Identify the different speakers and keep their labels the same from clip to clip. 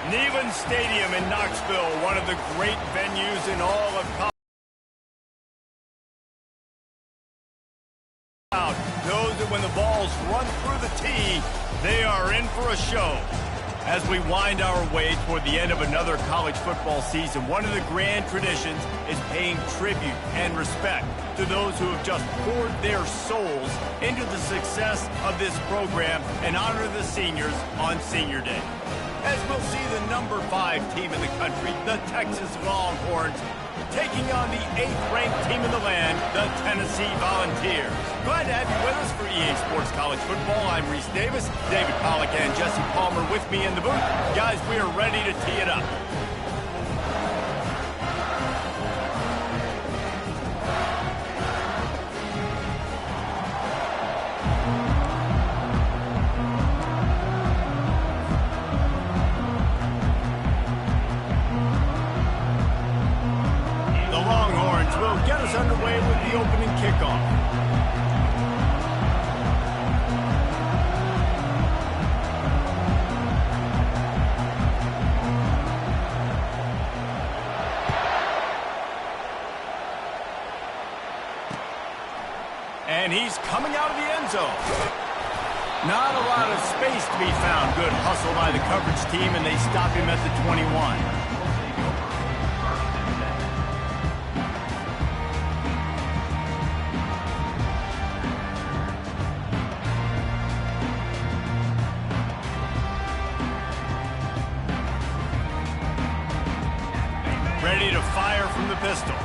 Speaker 1: Neyland Stadium in Knoxville, one of the great venues in all of college. Knows that when the balls run through the tee, they are in for a show. As we wind our way toward the end of another college football season, one of the grand traditions is paying tribute and respect to those who have just poured their souls into the success of this program and honor the seniors on Senior Day. As we'll see the number 5 team in the country, the Texas Longhorns, taking on the 8th-ranked team in the land, the Tennessee Volunteers. Glad to have you with us for EA Sports College Football. I'm Reese Davis, David Pollack and Jesse Palmer with me in the booth. Guys, we are ready to tee it up. Get us underway with the opening kickoff. And he's coming out of the end zone. Not a lot of space to be found. Good hustle by the coverage team, and they stop him at the 21. Ready to fire from the pistol.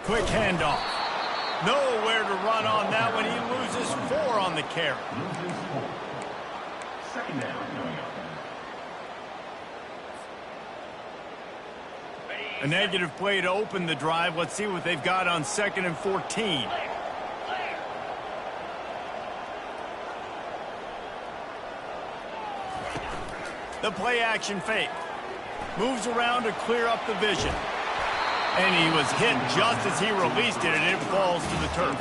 Speaker 1: Quick handoff. Nowhere to run on that one. He loses 4 on the carry. Second down. A negative play to open the drive. Let's see what they've got on 2nd and 14. The play action fake. Moves around to clear up the vision. And he was hit just as he released it, and it falls to the turf.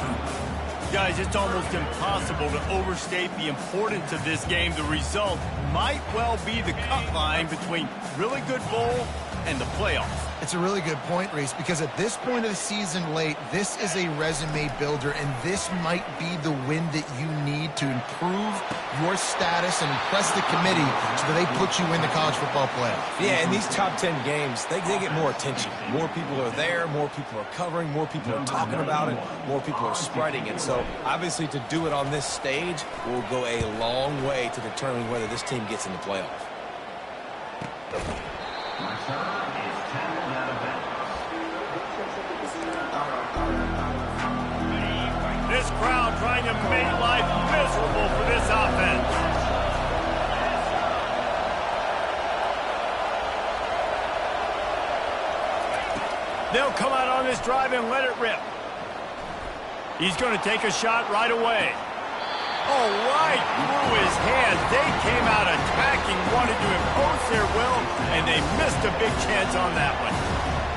Speaker 1: Guys, it's almost impossible to overstate the importance of this game. The result might well be the cut line between really good bowl and the playoffs.
Speaker 2: It's a really good point, Reese, because at this point of the season late, this is a resume builder, and this might be the win that you need to improve your status and impress the committee so that they put you in the college football playoff.
Speaker 3: Yeah, in these top 10 games, they get more attention. More people are there, more people are covering, more people are talking about it, more people are spreading it. So, obviously, to do it on this stage will go a long way to determining whether this team gets in the playoff.
Speaker 1: This crowd trying to make life miserable for this offense. They'll come out on this drive and let it rip. He's going to take a shot right away. Oh, right through his hands. They came out attacking, wanted to impose their will, and they missed a big chance on that one.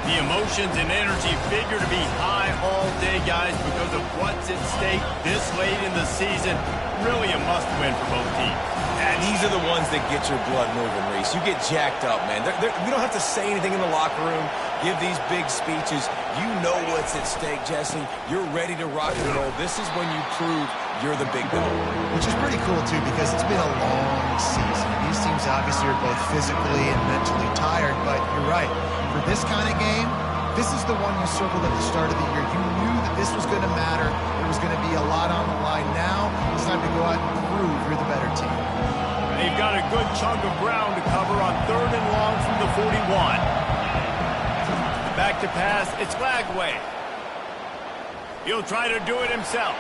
Speaker 1: The emotions and energy figure to be high all day, guys, because of what's at stake this late in the season. Really a must-win for both teams.
Speaker 3: And these are the ones that get your blood moving, Reese. You get jacked up, man. You don't have to say anything in the locker room, give these big speeches. You know what's at stake, Jesse. You're ready to rock and roll. This is when you prove you're the big dog.
Speaker 2: Which is pretty cool, too, because it's been a long season. These teams obviously are both physically and mentally tired, but you're right. For this kind of game, this is the one you circled at the start of the year. You knew that this was going to matter. There was going to be a lot on the line. Now it's time to go out and prove you're the better team.
Speaker 1: They've got a good chunk of ground to cover on 3rd and long from the 41. Back to pass, it's Lagway. He'll try to do it himself.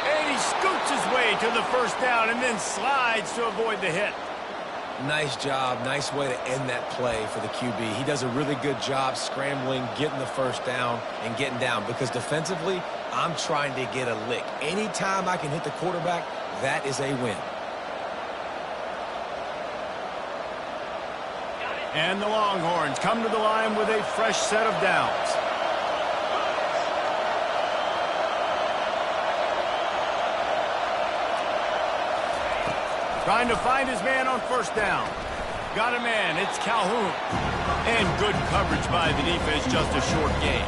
Speaker 1: And he scoots his way to the first down and then slides to avoid the hit.
Speaker 3: Nice job. Nice way to end that play for the QB. He does a really good job scrambling, getting the first down, and getting down. Because defensively, I'm trying to get a lick. Anytime I can hit the quarterback, that is a win.
Speaker 1: And the Longhorns come to the line with a fresh set of downs. Trying to find his man on first down. Got a man, it's Calhoun. And good coverage by the defense, just a short gain.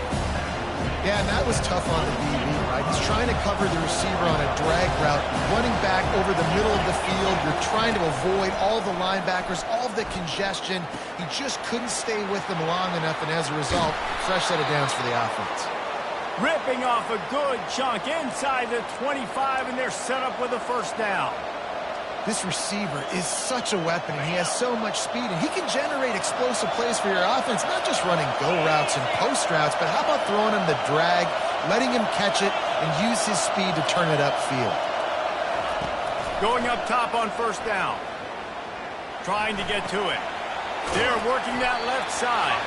Speaker 2: Yeah, and that was tough on the DB, right? He's trying to cover the receiver on a drag route, running back over the middle of the field. You're trying to avoid all the linebackers, all of the congestion. He just couldn't stay with them long enough, and as a result, fresh set of downs for the offense.
Speaker 1: Ripping off a good chunk inside the 25, and they're set up with a first down.
Speaker 2: This receiver is such a weapon, and he has so much speed, and he can generate explosive plays for your offense, not just running go routes and post routes, but how about throwing him the drag, letting him catch it, and use his speed to turn it upfield.
Speaker 1: Going up top on first down. Trying to get to it. They're working that left side.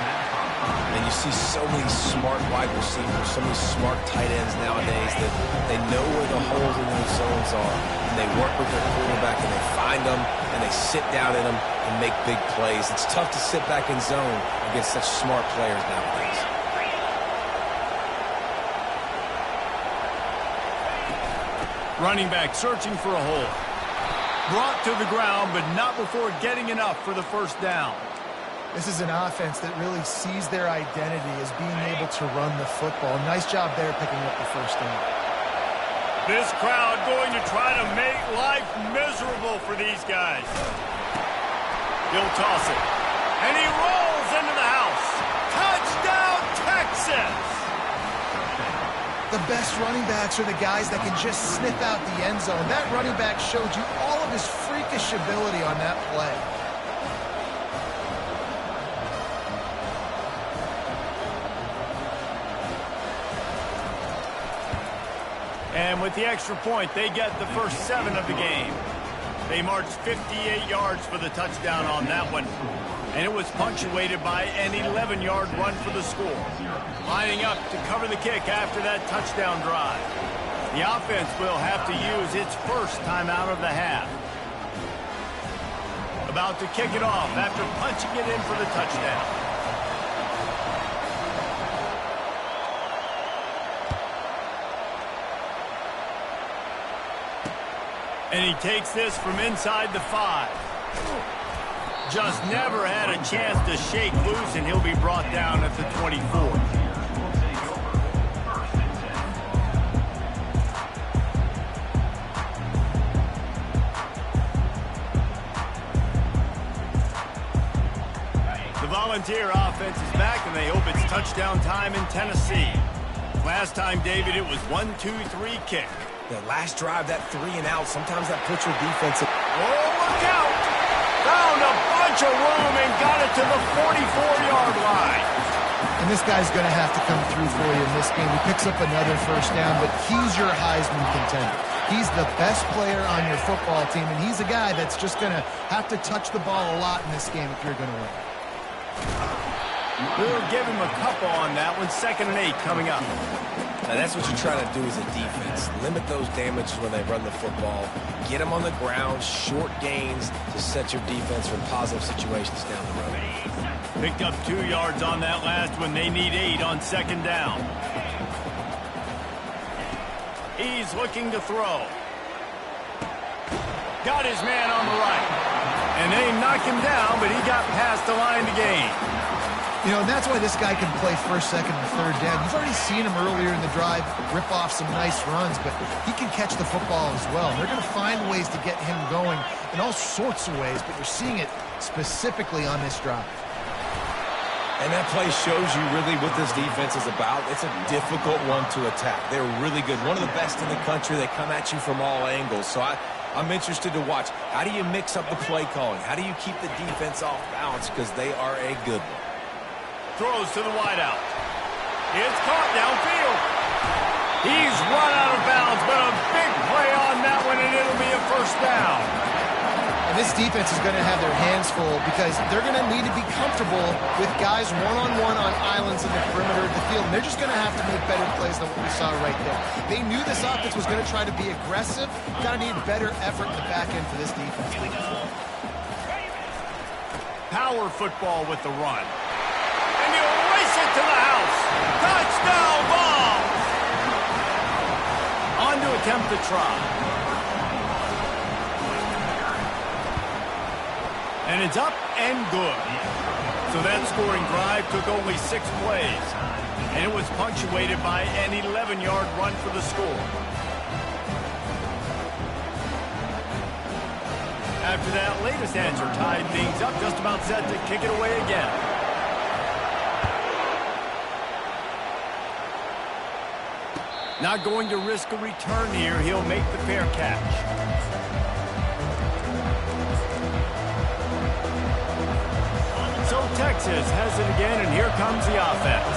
Speaker 3: And you see so many smart wide receivers, so many smart tight ends nowadays that they know where the holes in those zones are. And they work with their quarterback and they find them and they sit down in them and make big plays. It's tough to sit back in zone against such smart players nowadays.
Speaker 1: Running back searching for a hole. Brought to the ground, but not before getting enough for the first down.
Speaker 2: This is an offense that really sees their identity as being able to run the football. Nice job there picking up the first down.
Speaker 1: This crowd going to try to make life miserable for these guys. He'll toss it. And he rolls into the house. Touchdown, Texas!
Speaker 2: The best running backs are the guys that can just sniff out the end zone. That running back showed you all of his freakish ability on that play.
Speaker 1: And with the extra point, they get the first 7 of the game. They marched 58 yards for the touchdown on that one. And it was punctuated by an 11-yard run for the score. Lining up to cover the kick after that touchdown drive. The offense will have to use its first timeout of the half. About to kick it off after punching it in for the touchdown. And he takes this from inside the 5. Just never had a chance to shake loose, and he'll be brought down at the 24. The Volunteer offense is back, and they hope it's touchdown time in Tennessee. Last time, David, it was 1-2-3 kick.
Speaker 3: The last drive, that 3 and out, sometimes that puts your defense in.
Speaker 1: Oh, look out! Found a bunch of room and got it to the 44-yard line.
Speaker 2: And this guy's going to have to come through for you in this game. He picks up another first down, but he's your Heisman contender. He's the best player on your football team, and he's a guy that's just going to have to touch the ball a lot in this game if you're going to win.
Speaker 1: We'll give him a couple on that one. 2nd and 8 coming up.
Speaker 3: Now that's what you're trying to do as a defense. Limit those damages when they run the football. Get them on the ground, short gains to set your defense for positive situations down the road.
Speaker 1: Picked up 2 yards on that last one. They need 8 on 2nd down. He's looking to throw. Got his man on the right. And they knocked him down, but he got past the line to gain.
Speaker 2: You know, and that's why this guy can play 1st, 2nd, and 3rd down. You've already seen him earlier in the drive rip off some nice runs, but he can catch the football as well. And they're going to find ways to get him going in all sorts of ways, but you're seeing it specifically on this drive.
Speaker 3: And that play shows you really what this defense is about. It's a difficult one to attack. They're really good. One of the best in the country. They come at you from all angles. So I'm interested to watch. How do you mix up the play calling? How do you keep the defense off balance? Because they are a good one.
Speaker 1: Throws to the wideout. It's caught downfield. He's run out of bounds, but a big play on that one, and it'll be a first down.
Speaker 2: And this defense is going to have their hands full because they're going to need to be comfortable with guys one-on-one on islands in the perimeter of the field. And they're just going to have to make better plays than what we saw right there. They knew this offense was going to try to be aggressive. Got to need better effort in the back end for this defense.
Speaker 1: Power football with the run. And he'll race it to the house. Touchdown ball. On to attempt the try. And it's up and good. So that scoring drive took only 6 plays. And it was punctuated by an 11-yard run for the score. After that latest answer tied things up, just about set to kick it away again. Not going to risk a return here. He'll make the fair catch. So Texas has it again, and here comes the offense.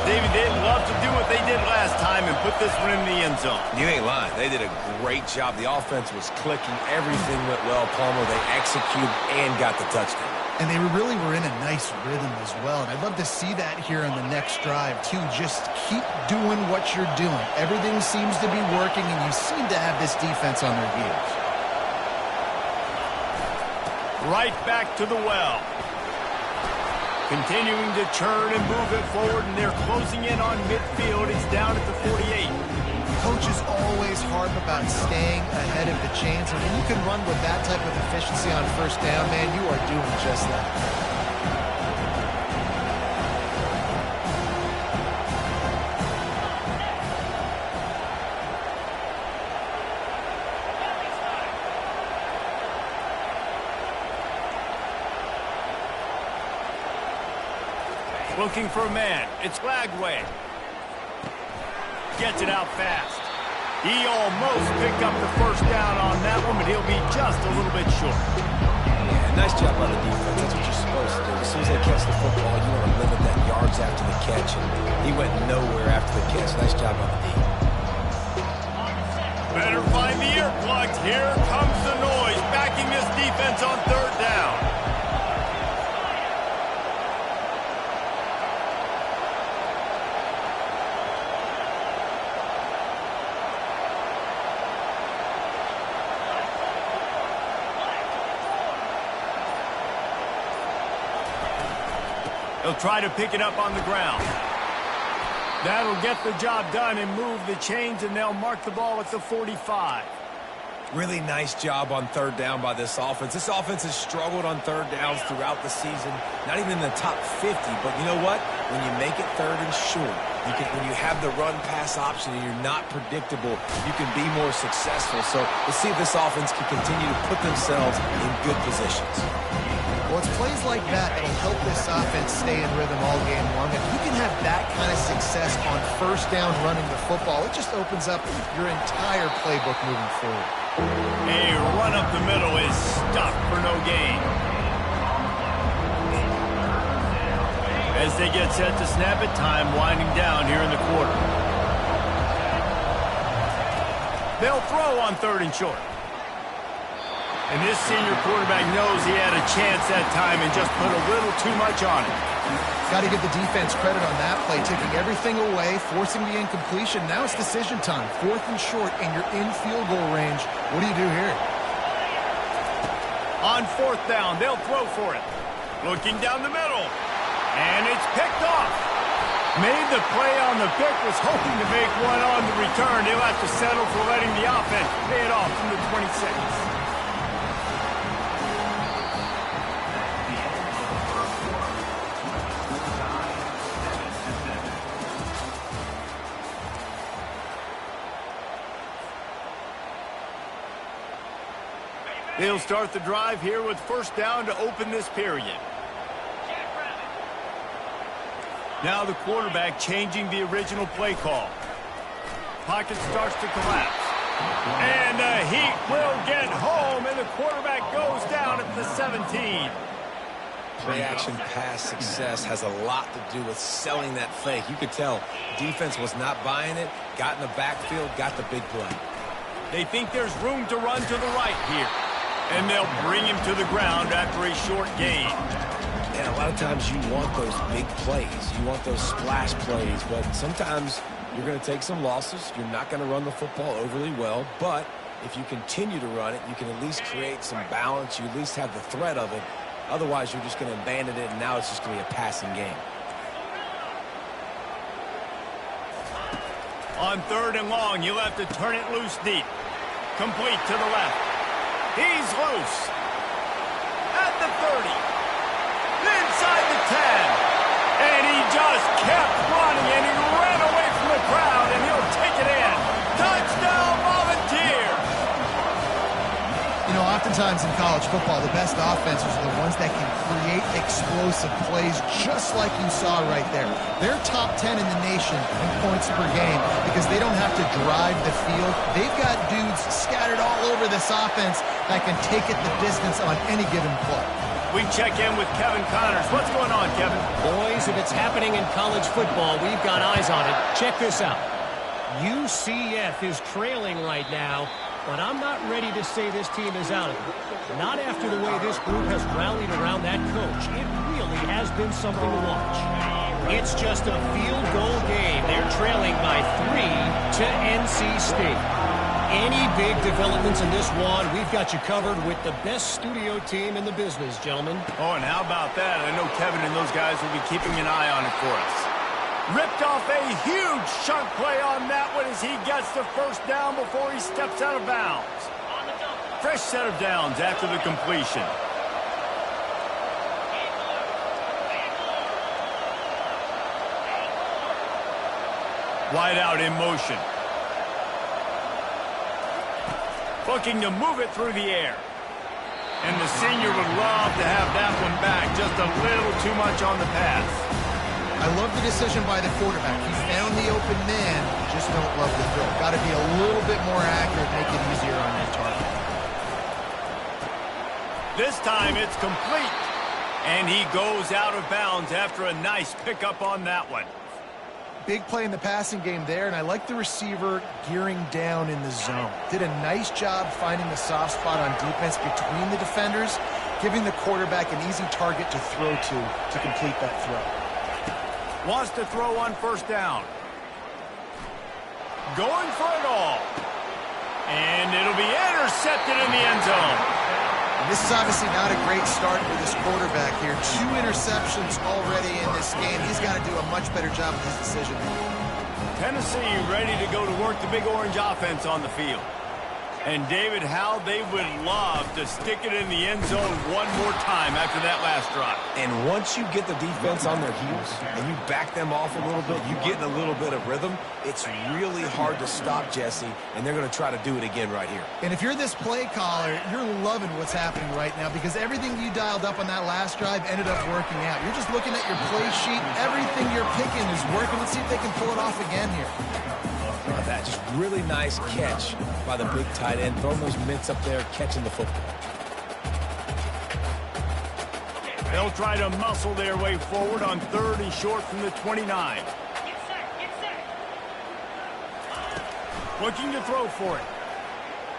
Speaker 1: David, they'd love to do what they did last time and put this one in the end zone.
Speaker 3: You ain't lying. They did a great job. The offense was clicking. Everything went well. Palmer, they executed and got the touchdown.
Speaker 2: And they really were in a nice rhythm as well. And I'd love to see that here on the next drive, too. Just keep doing what you're doing. Everything seems to be working, and you seem to have this defense on their heels.
Speaker 1: Right back to the well. Continuing to churn and move it forward, and they're closing in on midfield. It's down at the 48.
Speaker 2: Coaches always harp about staying ahead of the chains, and when you can run with that type of efficiency on first down, man, you are doing just that.
Speaker 1: Looking for a man. It's Lagway. Gets it out fast. He almost picked up the first down on that one, but he'll be just a little bit short.
Speaker 3: Yeah, nice job by the defense. That's what you're supposed to do. As soon as they catch the football, you want to limit that yards after the catch. And he went nowhere after the catch. Nice job on the D.
Speaker 1: Better find the earplugs. Here comes the noise, backing this defense on third down. He'll try to pick it up on the ground. That'll get the job done and move the chains, and they'll mark the ball at the 45.
Speaker 3: Really nice job on third down by this offense. This offense has struggled on third downs throughout the season. Not even in the top 50, but you know what? When you make it third and short, when you have the run-pass option and you're not predictable, you can be more successful. So let's see if this offense can continue to put themselves in good positions.
Speaker 2: Well, it's plays like that that'll help this offense stay in rhythm all game long. If you can have that kind of success on first down running the football, it just opens up your entire playbook moving forward.
Speaker 1: A run up the middle is stopped for no gain. As they get set to snap it, time winding down here in the quarter. They'll throw on third and short. And this senior quarterback knows he had a chance that time and just put a little too much on it.
Speaker 2: Got to give the defense credit on that play, taking everything away, forcing the incompletion. Now it's decision time. Fourth and short, and you're in field goal range. What do you do here?
Speaker 1: On fourth down, they'll throw for it. Looking down the middle. And it's picked off. Made the play on the pick, was hoping to make one on the return. They'll have to settle for letting the offense pay it off from the 26. They'll start the drive here with first down to open this period. Now the quarterback changing the original play call. Pocket starts to collapse. And the Heat will get home, and the quarterback goes down at the 17.
Speaker 3: Play-action pass success has a lot to do with selling that fake. You could tell defense was not buying it, got in the backfield, got the big play.
Speaker 1: They think there's room to run to the right here. And they'll bring him to the ground after a short gain.
Speaker 3: And a lot of times you want those big plays. You want those splash plays. But sometimes you're going to take some losses. You're not going to run the football overly well. But if you continue to run it, you can at least create some balance. You at least have the threat of it. Otherwise, you're just going to abandon it, and now it's just going to be a passing game.
Speaker 1: On third and long, you'll have to turn it loose deep. Complete to the left. He's loose. At the
Speaker 2: Oftentimes in college football, the best offenses are the ones that can create explosive plays, just like you saw right there. They're top 10 in the nation in points per game because they don't have to drive the field. They've got dudes scattered all over this offense that can take it the distance on any given play.
Speaker 1: We check in with Kevin Connors. What's going on, Kevin?
Speaker 4: Boys, if it's happening in college football, we've got eyes on it. Check this out. UCF is trailing right now, but I'm not ready to say this team is out of it. Not after the way this group has rallied around that coach. It really has been something to watch. It's just a field goal game. They're trailing by 3 to NC State. Any big developments in this one, we've got you covered with the best studio team in the business, gentlemen.
Speaker 1: Oh, and how about that? I know Kevin and those guys will be keeping an eye on it for us. Ripped off a huge chunk play on that one as he gets the first down before he steps out of bounds. Fresh set of downs after the completion. Wide out in motion. Looking to move it through the air. And the senior would love to have that one back. Just a little too much on the pass.
Speaker 2: I love the decision by the quarterback. He found the open man, just don't love the throw. Got to be a little bit more accurate, make it easier on your target.
Speaker 1: This time it's complete. And he goes out of bounds after a nice pickup on that one.
Speaker 2: Big play in the passing game there, and I like the receiver gearing down in the zone. Did a nice job finding the soft spot on defense between the defenders, giving the quarterback an easy target to throw to complete that throw.
Speaker 1: Wants to throw on first down. Going for it all. And it'll be intercepted in the end zone.
Speaker 2: And this is obviously not a great start for this quarterback here. 2 interceptions already in this game. He's got to do a much better job with his decision.
Speaker 1: Tennessee ready to go to work the Big Orange offense on the field. And David, how they would love to stick it in the end zone one more time after that last drive.
Speaker 3: And once you get the defense on their heels and you back them off a little bit, you get in a little bit of rhythm, it's really hard to stop Jesse, and they're going to try to do it again right here.
Speaker 2: And if you're this play caller, you're loving what's happening right now because everything you dialed up on that last drive ended up working out. You're just looking at your play sheet. Everything you're picking is working. Let's see if they can pull it off again here.
Speaker 3: That just really nice catch by the big tight end, throwing those mitts up there, catching the football.
Speaker 1: They'll try to muscle their way forward on 3rd and short from the 29. Looking to throw for it.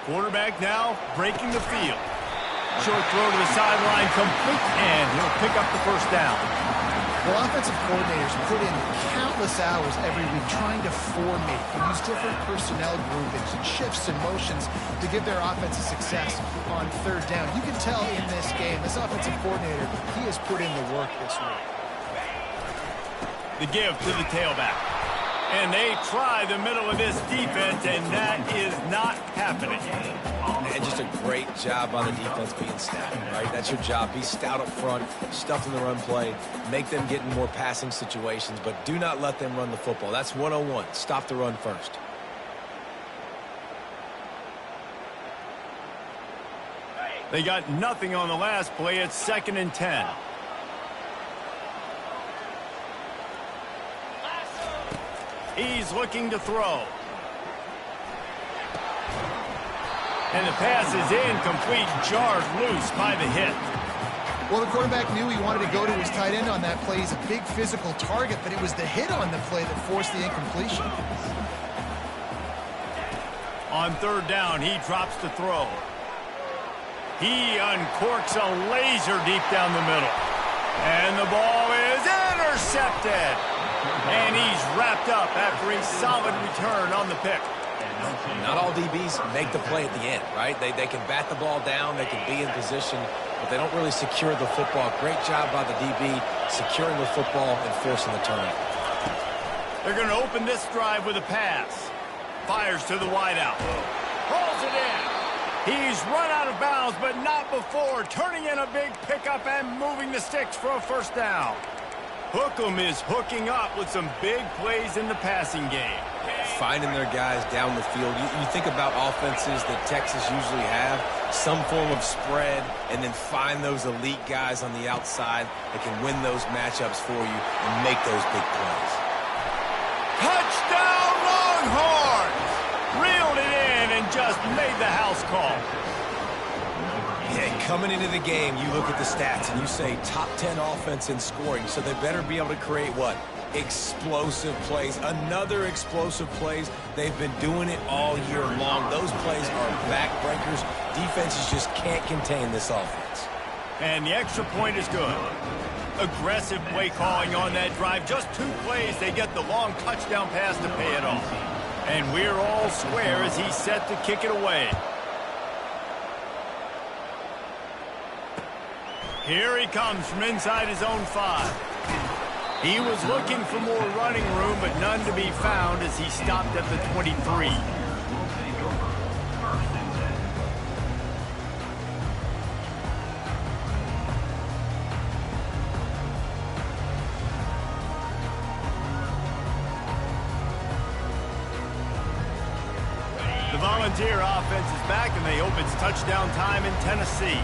Speaker 1: Quarterback now breaking the field. Short throw to the sideline, complete, and he'll pick up the first down.
Speaker 2: Well, offensive coordinators put in countless hours every week trying to formate and use different personnel groupings and shifts and motions to give their offense success on 3rd down. You can tell in this game, this offensive coordinator, he has put in the work this week.
Speaker 1: The give to the tailback. And they try the middle of this defense, and that is not happening.
Speaker 3: And just a great job on the defense being stout, right? That's your job. Be stout up front, stuff in the run play, make them get in more passing situations, but do not let them run the football. That's 101. Stop the run first.
Speaker 1: They got nothing on the last play. It's 2nd and 10. He's looking to throw. And the pass is incomplete, jarred loose by the hit.
Speaker 2: Well, the quarterback knew he wanted to go to his tight end on that play. He's a big physical target, but it was the hit on the play that forced the incompletion.
Speaker 1: On 3rd down, he drops to throw. He uncorks a laser deep down the middle. And the ball is intercepted. And he's wrapped up after a solid return on the pick.
Speaker 3: Not all DBs make the play at the end, right? They can bat the ball down, they can be in position, but they don't really secure the football. Great job by the DB securing the football and forcing the turnover.
Speaker 1: They're going to open this drive with a pass. Fires to the wideout. Pulls it in. He's run out of bounds, but not before. Turning in a big pickup and moving the sticks for a first down. Hookem is hooking up with some big plays in the passing game.
Speaker 3: finding their guys down the field. You think about offenses that Texas usually have, some form of spread, and then find those elite guys on the outside that can win those matchups for you and make those big plays.
Speaker 1: Touchdown, Longhorns! Reeled it in and just made the house call.
Speaker 3: Yeah, coming into the game, you look at the stats and you say top 10 offense in scoring, so they better be able to create what? Explosive plays. Another explosive plays. They've been doing it all year long. Those plays are backbreakers. Defenses just can't contain this offense.
Speaker 1: And the extra point is good. Aggressive play calling on that drive. Just 2 plays, they get the long touchdown pass to pay it off. And we're all square as he's set to kick it away. Here he comes from inside his own 5. He was looking for more running room, but none to be found as he stopped at the 23. The Volunteer offense is back, and they hope it's touchdown time in Tennessee.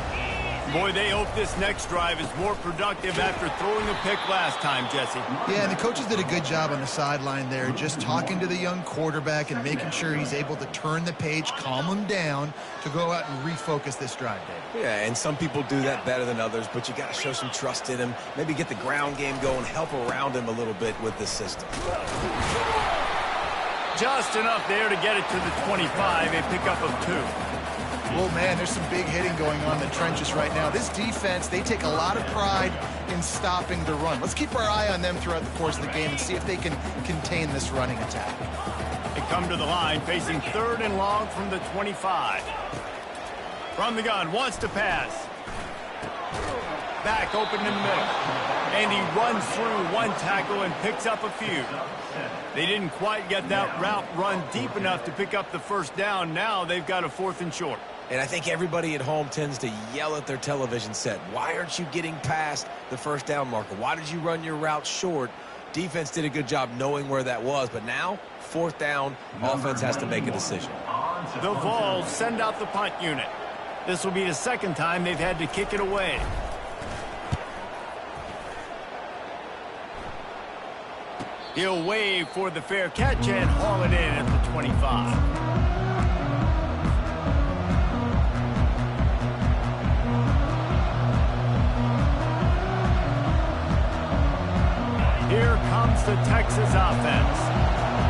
Speaker 1: Boy, they hope this next drive is more productive after throwing a pick last time, Jesse.
Speaker 2: Yeah, and the coaches did a good job on the sideline there, just talking to the young quarterback and making sure he's able to turn the page, calm him down to go out and refocus this drive, Dave.
Speaker 3: Yeah, and some people do that better than others, but you got to show some trust in him. Maybe get the ground game going, help around him a little bit with this system.
Speaker 1: Just enough there to get it to the 25, a pickup of 2.
Speaker 2: Well, man, there's some big hitting going on in the trenches right now. This defense, they take a lot of pride in stopping the run. Let's keep our eye on them throughout the course of the game and see if they can contain this running attack.
Speaker 1: They come to the line, facing 3rd and long from the 25. From the gun, wants to pass. Back open in the middle. And he runs through 1 tackle and picks up a few. They didn't quite get that route run deep enough to pick up the first down. Now they've got a 4th and short.
Speaker 3: And I think everybody at home tends to yell at their television set. Why aren't you getting past the first down marker? Why did you run your route short? Defense did a good job knowing where that was. But now, 4th down, offense has to make a decision.
Speaker 1: The Vols send out the punt unit. This will be the 2nd time they've had to kick it away. He'll wave for the fair catch and haul it in at the 25. Here comes the Texas offense.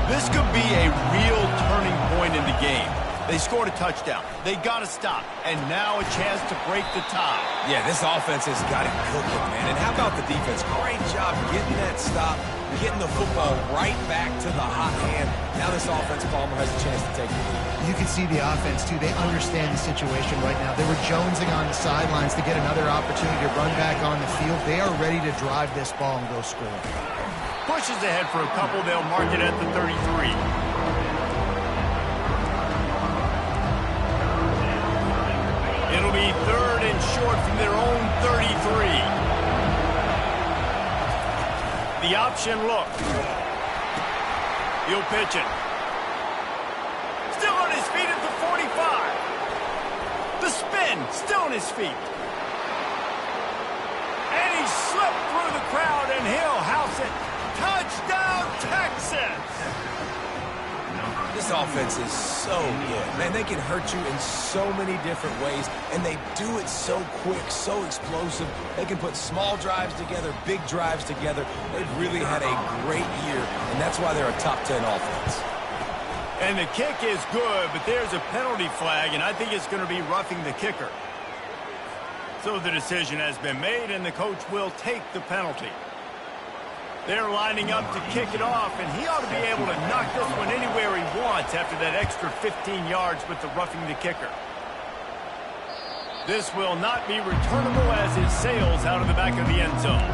Speaker 1: This could be a real turning point in the game. They scored a touchdown. They got to stop. And now a chance to break the tie.
Speaker 3: Yeah, this offense has got it cooking, man. And how about the defense? Great job getting that stop, getting the football right back to the hot hand. Now this offense, Palmer, has a chance to take the lead.
Speaker 2: You can see the offense, too. They understand the situation right now. They were jonesing on the sidelines to get another opportunity to run back on the field. They are ready to drive this ball and go score.
Speaker 1: Pushes ahead for a couple. They'll mark it at the 33. It'll be 3rd and short from their own 33. The option look. He'll pitch it. Still on his feet at the 45. The spin, still on his feet. And he slipped through the crowd, and he'll house it. Touchdown, Texas!
Speaker 3: This offense is so good. Man, they can hurt you in so many different ways, and they do it so quick, so explosive. They can put small drives together, big drives together. They've really had a great year, and that's why they're a top 10 offense.
Speaker 1: And the kick is good, but there's a penalty flag, and I think it's going to be roughing the kicker. So the decision has been made, and the coach will take the penalty. They're lining up to kick it off, and he ought to be able to knock this one anywhere he wants after that extra 15 yards with the roughing the kicker. This will not be returnable as it sails out of the back of the end zone.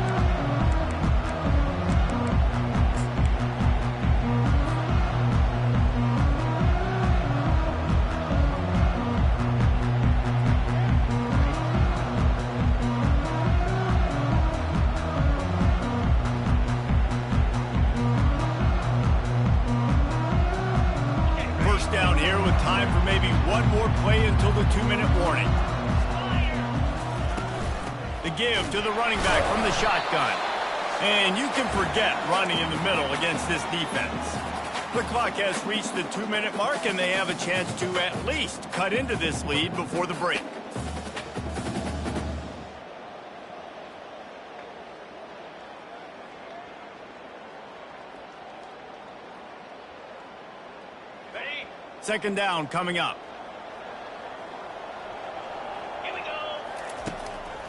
Speaker 1: one more play until the 2-minute warning. The give to the running back from the shotgun. And you can forget running in the middle against this defense. The clock has reached the 2-minute mark, and they have a chance to at least cut into this lead before the break. Second down coming up. Here we go.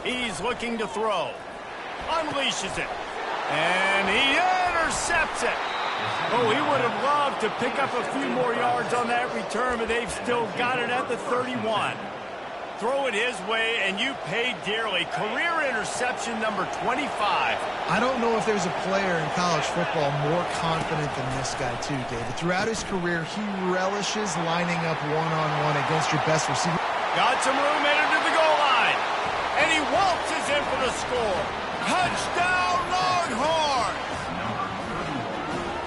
Speaker 1: He's looking to throw. Unleashes it. And he intercepts it. Oh, he would have loved to pick up a few more yards on that return, but they've still got it at the 31. Throw it his way, and you pay dearly. Career interception number 25.
Speaker 2: I don't know if there's a player in college football more confident than this guy, too, David. Throughout his career, he relishes lining up one-on-one against your best receiver.
Speaker 1: Got some room headed to the goal line. And he waltzes in for the score. Touchdown, Longhorns!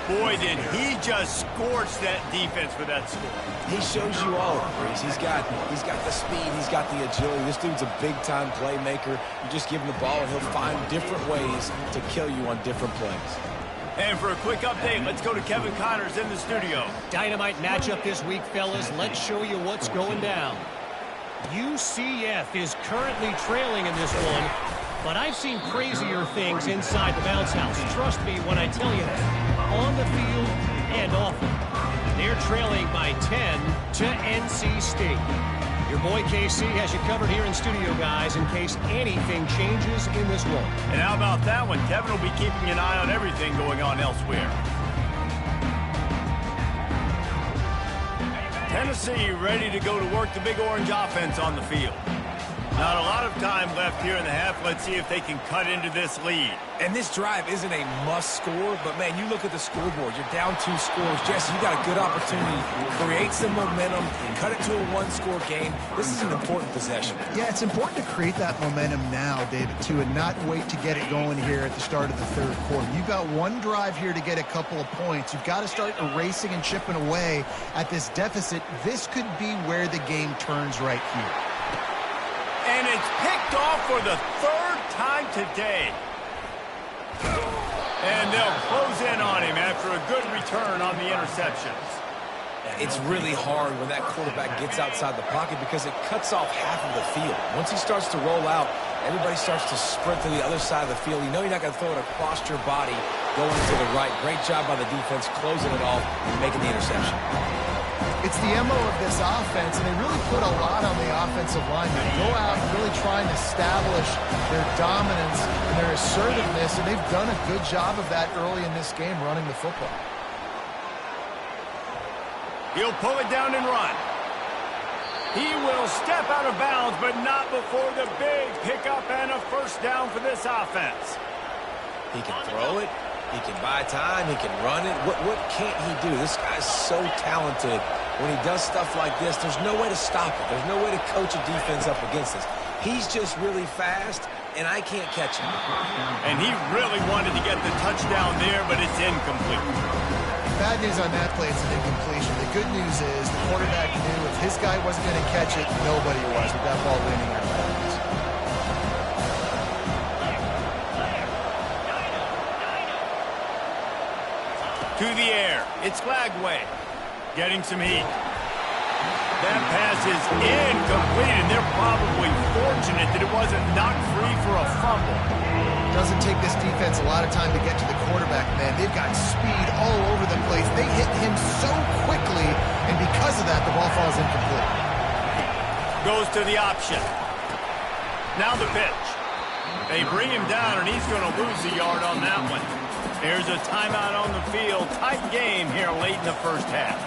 Speaker 1: Boy, did he just scorch that defense for that score.
Speaker 3: He shows you all, Breeze. He's got the speed, he's got the agility. This dude's a big-time playmaker. You just give him the ball, and he'll find different ways to kill you on different plays.
Speaker 1: And for a quick update, let's go to Kevin Connors in the studio.
Speaker 4: Dynamite matchup this week, fellas. Let's show you what's going down. UCF is currently trailing in this one, but I've seen crazier things inside the bounce house. Trust me when I tell you that. On the field and off it. They're trailing by 10 to NC State. Your boy KC has you covered here in studio, guys, in case anything changes in this one.
Speaker 1: And how about that one? Kevin will be keeping an eye on everything going on elsewhere. Tennessee ready to go to work the Big Orange offense on the field. Not a lot of time left here in the half. Let's see if they can cut into this lead.
Speaker 3: And this drive isn't a must score, but, man, you look at the scoreboard. You're down 2 scores. Jesse, you got a good opportunity. Create some momentum. Cut it to a 1-score game. This is an important possession.
Speaker 2: Yeah, it's important to create that momentum now, David, too, and not wait to get it going here at the start of the third quarter. You've got one drive here to get a couple of points. You've got to start erasing and chipping away at this deficit. This could be where the game turns right here.
Speaker 1: And it's picked off for the 3rd time today. And they'll close in on him after a good return on the interceptions.
Speaker 3: It's really hard when that quarterback gets outside the pocket because it cuts off half of the field. Once he starts to roll out, everybody starts to sprint to the other side of the field. You know you're not going to throw it across your body going to the right. Great job by the defense closing it off and making the interception.
Speaker 2: It's the MO of this offense, and they really put a lot on the offensive line. They go out and really try and establish their dominance and their assertiveness, and they've done a good job of that early in this game running the football.
Speaker 1: He'll pull it down and run. He will step out of bounds, but not before the big pickup and a first down for this offense.
Speaker 3: He can throw it. He can buy time. He can run it. What can't he do? This guy's so talented. When he does stuff like this, there's no way to stop it. There's no way to coach a defense up against this. He's just really fast, and I can't catch him.
Speaker 1: And he really wanted to get the touchdown there, but it's incomplete.
Speaker 2: Bad news on that play, it's an incompletion. The good news is the quarterback knew if his guy wasn't going to catch it, nobody was with that ball landing out of bounds.
Speaker 1: To the air. It's Lagway. Getting some heat. That pass is incomplete, and they're probably fortunate that it wasn't knocked free for a fumble.
Speaker 2: Doesn't take this defense a lot of time to get to the quarterback, man. They've got speed all over the place. They hit him so quickly, and because of that, the ball falls incomplete.
Speaker 1: Goes to the option. Now the pitch. They bring him down, and he's going to lose a yard on that one. There's a timeout on the field. Tight game here late in the first half.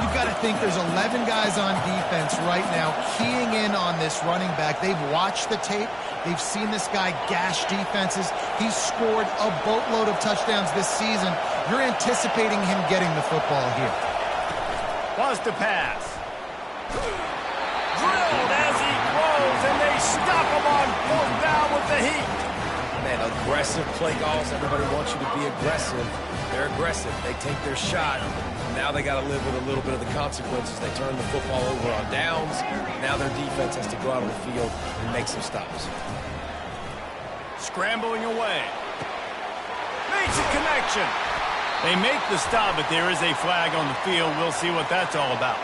Speaker 2: You've got to think there's 11 guys on defense right now keying in on this running back. They've watched the tape. They've seen this guy gash defenses. He's scored a boatload of touchdowns this season. You're anticipating him getting the football here.
Speaker 1: Wants to pass. Drilled as he throws, and they stop him on 4th down with the heat.
Speaker 3: Man, aggressive play calls. Everybody wants you to be aggressive. They're aggressive. They take their shot. Now they got to live with a little bit of the consequences. They turn the football over on downs. Now their defense has to go out on the field and make some stops.
Speaker 1: Scrambling away. Makes a connection. They make the stop, but there is a flag on the field. We'll see what that's all about.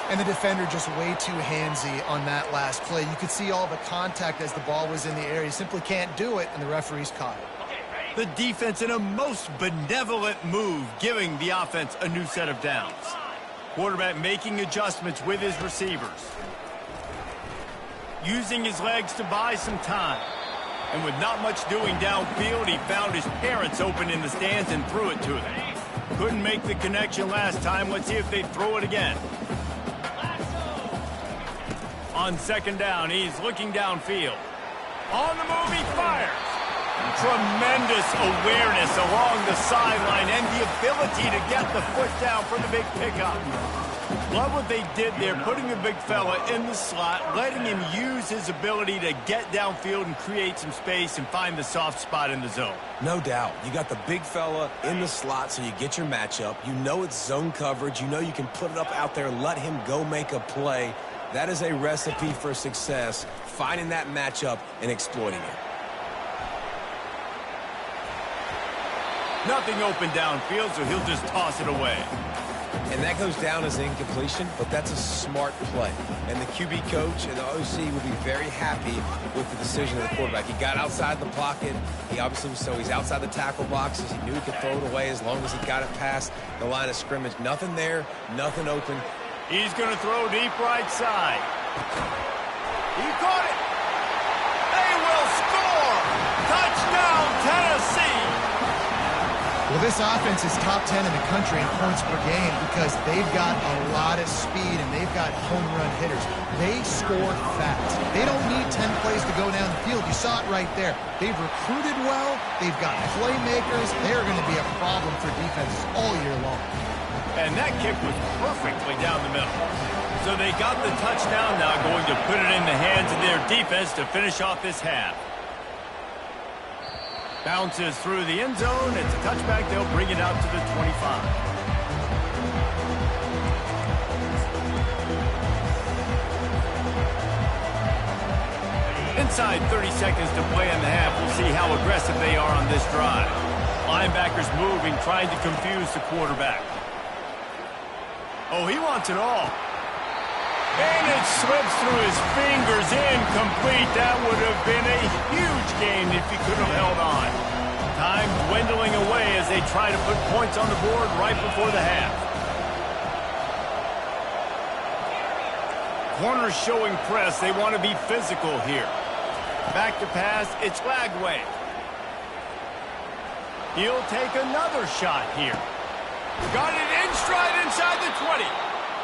Speaker 2: And the defender just way too handsy on that last play. You could see all the contact as the ball was in the air. He simply can't do it, and the referee's caught it.
Speaker 1: The defense in a most benevolent move, giving the offense a new set of downs. Quarterback making adjustments with his receivers. Using his legs to buy some time. And with not much doing downfield, he found his parents open in the stands and threw it to them. Couldn't make the connection last time. Let's see if they throw it again. On second down, he's looking downfield. On the move, he fires. Tremendous awareness along the sideline and the ability to get the foot down for the big pickup. Love what they did there, putting the big fella in the slot, letting him use his ability to get downfield and create some space and find the soft spot in the zone.
Speaker 3: No doubt. You got the big fella in the slot, so you get your matchup. You know it's zone coverage. You know you can put it up out there, let him go make a play. That is a recipe for success, finding that matchup and exploiting it.
Speaker 1: Nothing open downfield, so he'll just toss it away.
Speaker 3: And that goes down as incompletion, but that's a smart play. And the QB coach and the OC will be very happy with the decision of the quarterback. He got outside the pocket. He obviously, so he's outside the tackle boxes. He knew he could throw it away as long as he got it past the line of scrimmage. Nothing there, nothing open.
Speaker 1: He's going to throw deep right side. He caught it. They will score. Touchdown, Tennessee.
Speaker 2: Well, this offense is top 10 in the country in points per game because they've got a lot of speed and they've got home run hitters. They score fast. They don't need 10 plays to go down the field. You saw it right there. They've recruited well. They've got playmakers. They're going to be a problem for defenses all year long.
Speaker 1: And that kick was perfectly down the middle. So they got the touchdown, now going to put it in the hands of their defense to finish off this half. Bounces through the end zone. It's a touchback. They'll bring it out to the 25. Inside 30 seconds to play in the half. We'll see how aggressive they are on this drive. Linebackers moving, trying to confuse the quarterback. Oh, he wants it all. And it slips through his fingers, incomplete. That would have been a huge gain if he could have held on. Time dwindling away as they try to put points on the board right before the half. Corners showing press. They want to be physical here. Back to pass. It's Lagway. He'll take another shot here. Got it in stride inside the 20.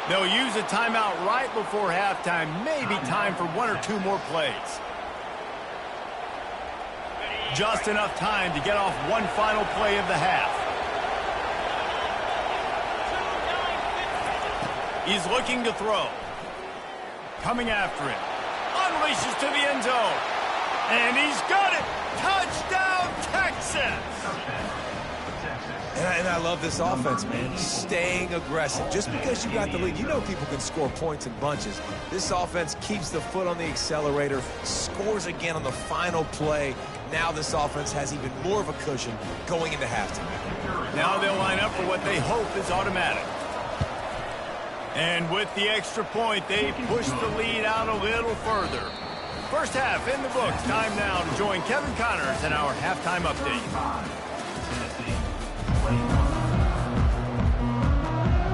Speaker 1: They'll use a timeout right before halftime. Maybe time for one or two more plays. Just enough time to get off one final play of the half. He's looking to throw. Coming after him. Unleashes to the end zone. And he's got it. Touchdown, Texas.
Speaker 3: And I love this offense, man. Staying aggressive. Just because you got the lead, you know people can score points in bunches. This offense keeps the foot on the accelerator, scores again on the final play. Now this offense has even more of a cushion going into halftime.
Speaker 1: Now they'll line up for what they hope is automatic. And with the extra point, they push the lead out a little further. First half in the books. Time now to join Kevin Connors in our halftime update.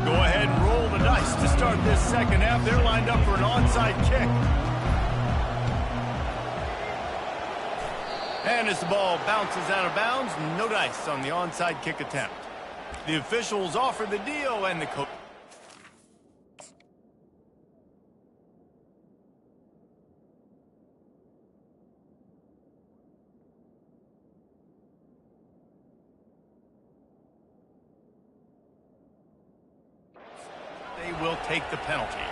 Speaker 1: Go ahead and roll the dice to start this second half. They're lined up for an onside kick. And as the ball bounces out of bounds, no dice on the onside kick attempt. The officials offer the deal, and the coach. They will take the penalty.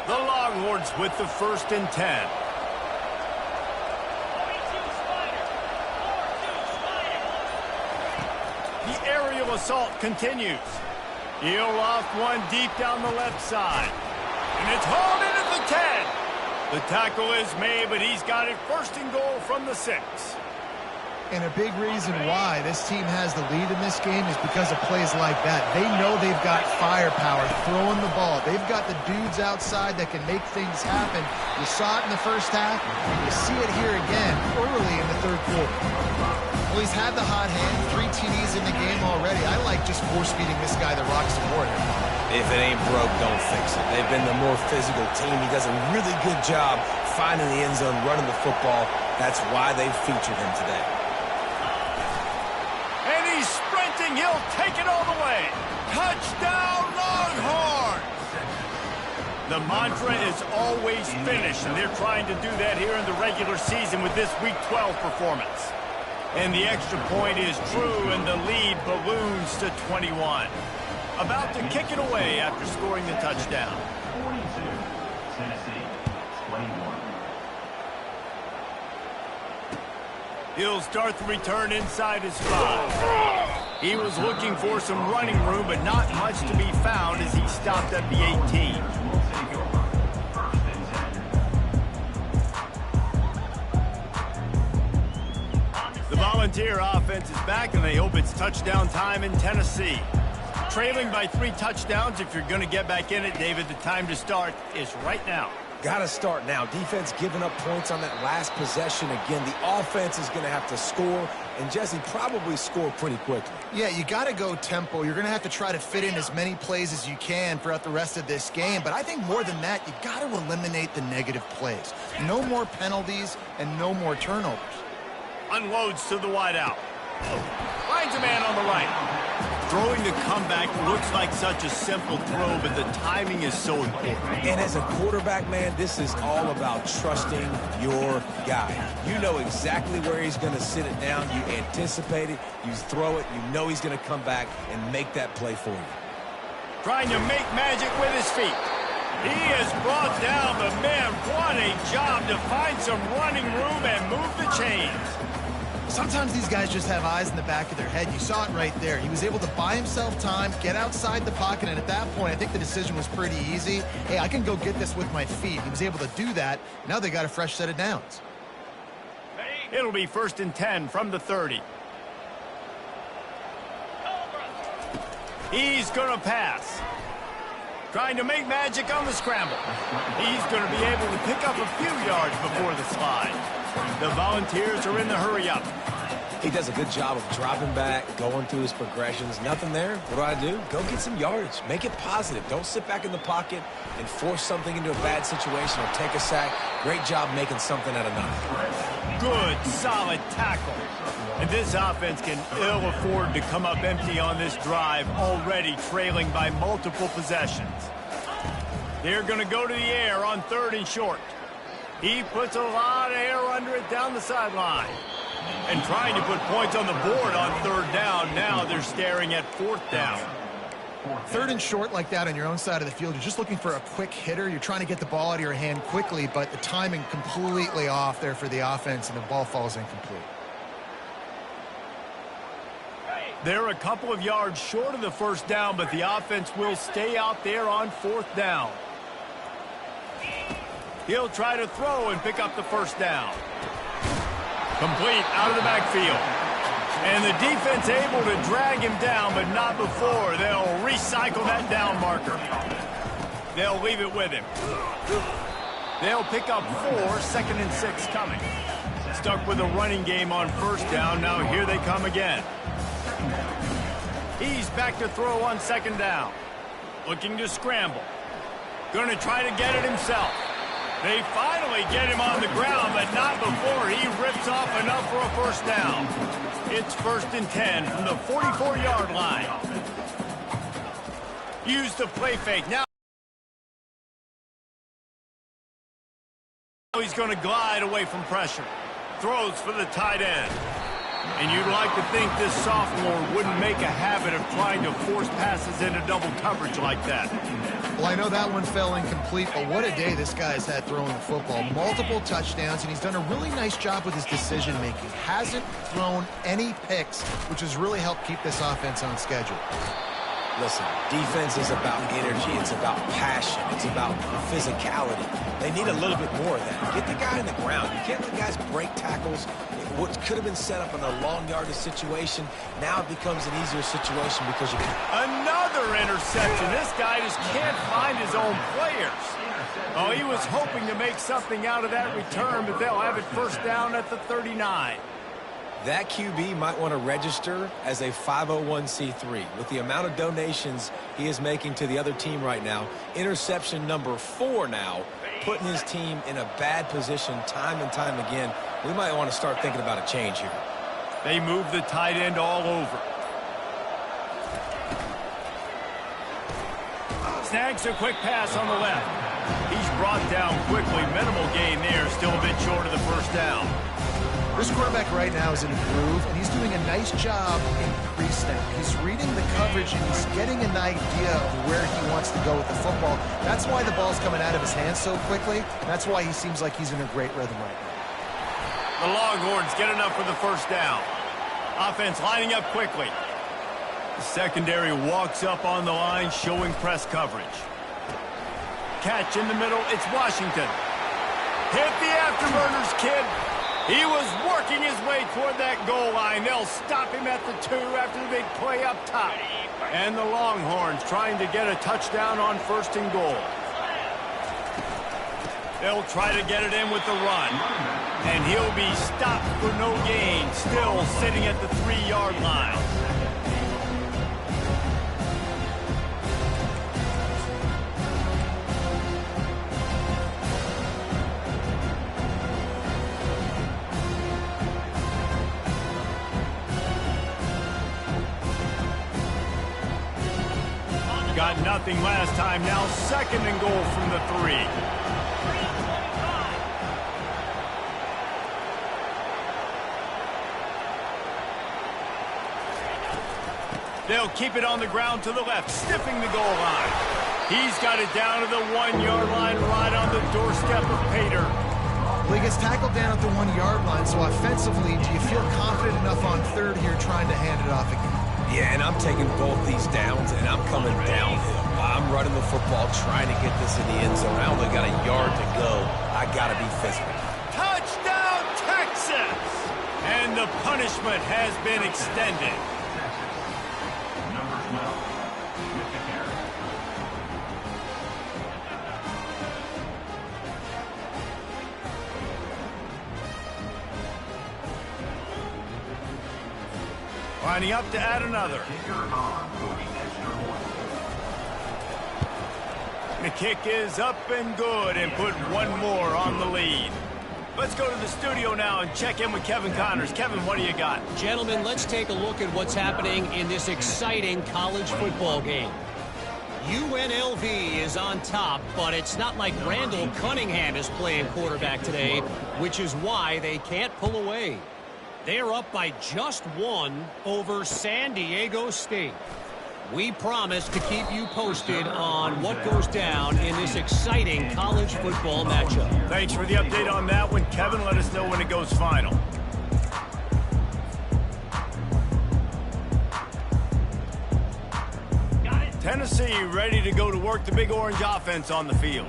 Speaker 1: The Longhorns with the 1st and 10. assault continues. He'll loft one deep down the left side. And it's hauled in at the 10. The tackle is made, but he's got it first and goal from the 6.
Speaker 2: And a big reason why this team has the lead in this game is because of plays like that. They know they've got firepower throwing the ball. They've got the dudes outside that can make things happen. You saw it in the first half, and you see it here again early in the third quarter. Well, he's had the hot hand, 3 TDs in the game already. I like just force-feeding this guy the rock some more here.
Speaker 3: If it ain't broke, don't fix it. They've been the more physical team. He does a really good job finding the end zone, running the football. That's why they've featured him today.
Speaker 1: He'll take it all the way. Touchdown, Longhorns! The mantra is always finish, and they're trying to do that here in the regular season with this Week 12 performance. And the extra point is true, and the lead balloons to 21. About to kick it away after scoring the touchdown.
Speaker 5: 42, Tennessee, 21.
Speaker 1: He'll start the return inside his 5. He was looking for some running room, but not much to be found as he stopped at the 18. The Volunteer offense is back, and they hope it's touchdown time in Tennessee. Trailing by 3 touchdowns, if you're going to get back in it, David, the time to start is right now.
Speaker 3: Got to start now. Defense giving up points on that last possession. Again, the offense is going to have to score, and Jesse probably score pretty quickly.
Speaker 2: Yeah, you got to go tempo. You're going to have to try to fit in as many plays as you can throughout the rest of this game. But I think more than that, you got to eliminate the negative plays. No more penalties and no more turnovers.
Speaker 1: Unloads to the wideout. Finds a man on the right. Throwing the comeback looks like such a simple throw, but the timing is so important.
Speaker 3: And as a quarterback, man, this is all about trusting your guy. You know exactly where he's going to sit it down. You anticipate it. You throw it. You know he's going to come back and make that play for you.
Speaker 1: Trying to make magic with his feet. He has brought down the man. What a job to find some running room and move the chains.
Speaker 2: Sometimes these guys just have eyes in the back of their head. You saw it right there. He was able to buy himself time, get outside the pocket, and at that point, I think the decision was pretty easy. Hey, I can go get this with my feet. He was able to do that. Now they got a fresh set of downs.
Speaker 1: It'll be 1st and 10 from the 30. He's going to pass. Trying to make magic on the scramble. He's going to be able to pick up a few yards before the slide. The Volunteers are in the hurry up.
Speaker 3: He does a good job of dropping back, going through his progressions. Nothing there. What do? Go get some yardage. Make it positive. Don't sit back in the pocket and force something into a bad situation or take a sack. Great job making something out of nothing.
Speaker 1: Good, solid tackle. And this offense can ill afford to come up empty on this drive, already trailing by multiple possessions. They're going to go to the air on 3rd and short. He puts a lot of air under it down the sideline. And trying to put points on the board on 3rd down. Now they're staring at 4th down.
Speaker 2: 3rd and short like that on your own side of the field. You're just looking for a quick hitter. You're trying to get the ball out of your hand quickly, but the timing completely off there for the offense, and the ball falls incomplete.
Speaker 1: They're a couple of yards short of the 1st down, but the offense will stay out there on 4th down. He'll try to throw and pick up the 1st down. Complete out of the backfield. And the defense able to drag him down, but not before. They'll recycle that down marker. They'll leave it with him. They'll pick up 4, 2nd and 6 coming. Stuck with a running game on 1st down. Now here they come again. He's back to throw on 2nd down. Looking to scramble. Going to try to get it himself. They finally get him on the ground, but not before he rips off enough for a 1st down. It's 1st and 10 from the 44-yard line. Use the play fake. Now he's going to glide away from pressure. Throws for the tight end. And you'd like to think this sophomore wouldn't make a habit of trying to force passes into double coverage like that.
Speaker 2: Well, I know that one fell incomplete, but what a day this guy's had throwing the football. Multiple touchdowns, and he's done a really nice job with his decision-making. Hasn't thrown any picks, which has really helped keep this offense on schedule.
Speaker 3: Listen, defense is about energy. It's about passion. It's about physicality. They need a little bit more of that. Get the guy on the ground. You can't let guys break tackles. What could have been set up in a long yardage situation, now it becomes an easier situation because you can.
Speaker 1: Another interception. This guy just can't find his own players. Oh, he was hoping to make something out of that return, but they'll have it first down at the 39.
Speaker 3: That QB might want to register as a 501c3. With the amount of donations he is making to the other team right now, interception number 4 now, putting his team in a bad position time and time again. We might want to start thinking about a change here.
Speaker 1: They move the tight end all over. Snags a quick pass on the left. He's brought down quickly. Minimal gain there, still a bit short of the first down.
Speaker 2: This quarterback right now is in a groove, and he's doing a nice job in pre-snap. He's reading the coverage, and he's getting an idea of where he wants to go with the football. That's why the ball's coming out of his hands so quickly. That's why he seems like he's in a great rhythm right now.
Speaker 1: The Longhorns get enough for the first down. Offense lining up quickly. The secondary walks up on the line, showing press coverage. Catch in the middle, it's Washington. Hit the afterburners, kid. He was working his way toward that goal line. They'll stop him at the 2 after the big play up top. And the Longhorns trying to get a touchdown on first and goal. They'll try to get it in with the run. And he'll be stopped for no gain, still sitting at the 3-yard line. Got nothing last time, now second and goal from the 3. They'll keep it on the ground to the left, stiffing the goal line. He's got it down to the 1-yard line, right on the doorstep of Pater.
Speaker 2: Well, he gets tackled down at the 1-yard line, so offensively, do you feel confident enough on third here trying to hand it off again?
Speaker 3: Yeah, and I'm taking both these downs, and I'm coming downhill. I'm running the football, trying to get this in the end zone. I only got a yard to go. I got to be physical.
Speaker 1: Touchdown, Texas! And the punishment has been extended. Lining up to add another. The kick is up and good and put one more on the lead. Let's go to the studio now and check in with Kevin Connors. Kevin, what do you got?
Speaker 4: Gentlemen, let's take a look at what's happening in this exciting college football game. UNLV is on top, but it's not like Randall Cunningham is playing quarterback today, which is why they can't pull away. They're up by just 1 over San Diego State. We promise to keep you posted on what goes down in this exciting college football matchup.
Speaker 1: Thanks for the update on that one, Kevin. Let us know when it goes final. Tennessee ready to go to work the Big Orange offense on the field.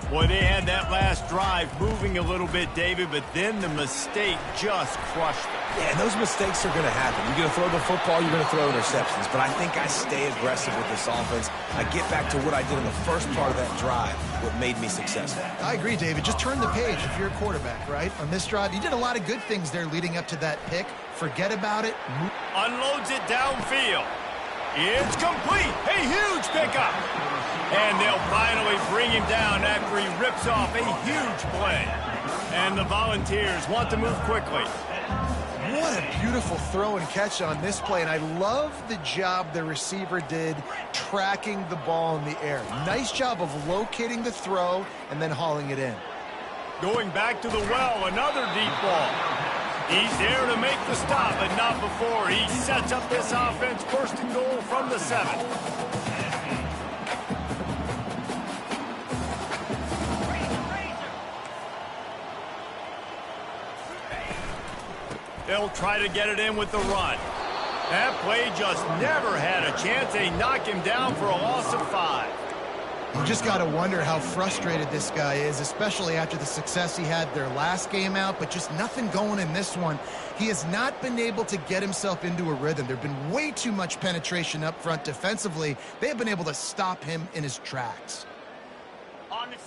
Speaker 1: Boy, they had that last drive moving a little bit, David, but then the mistake just crushed them.
Speaker 3: Yeah, those mistakes are going to happen. You're going to throw the football, you're going to throw interceptions. But I think I stay aggressive with this offense. I get back to what I did in the first part of that drive, what made me successful.
Speaker 2: I agree, David. Just turn the page if you're a quarterback, right? On this drive, you did a lot of good things there leading up to that pick. Forget about it.
Speaker 1: Unloads it downfield. It's complete. A huge pickup. And they'll finally bring him down after he rips off a huge play. And the Volunteers want to move quickly.
Speaker 2: What a beautiful throw and catch on this play. And I love the job the receiver did tracking the ball in the air. Nice job of locating the throw and then hauling it in.
Speaker 1: Going back to the well, another deep ball. He's there to make the stop, but not before. He sets up this offense first and goal from the 7. They'll try to get it in with the run. That play just never had a chance. They knock him down for a loss of 5.
Speaker 2: You just got to wonder how frustrated this guy is, especially after the success he had their last game out, but just nothing going in this one. He has not been able to get himself into a rhythm. There have been way too much penetration up front defensively. They have been able to stop him in his tracks.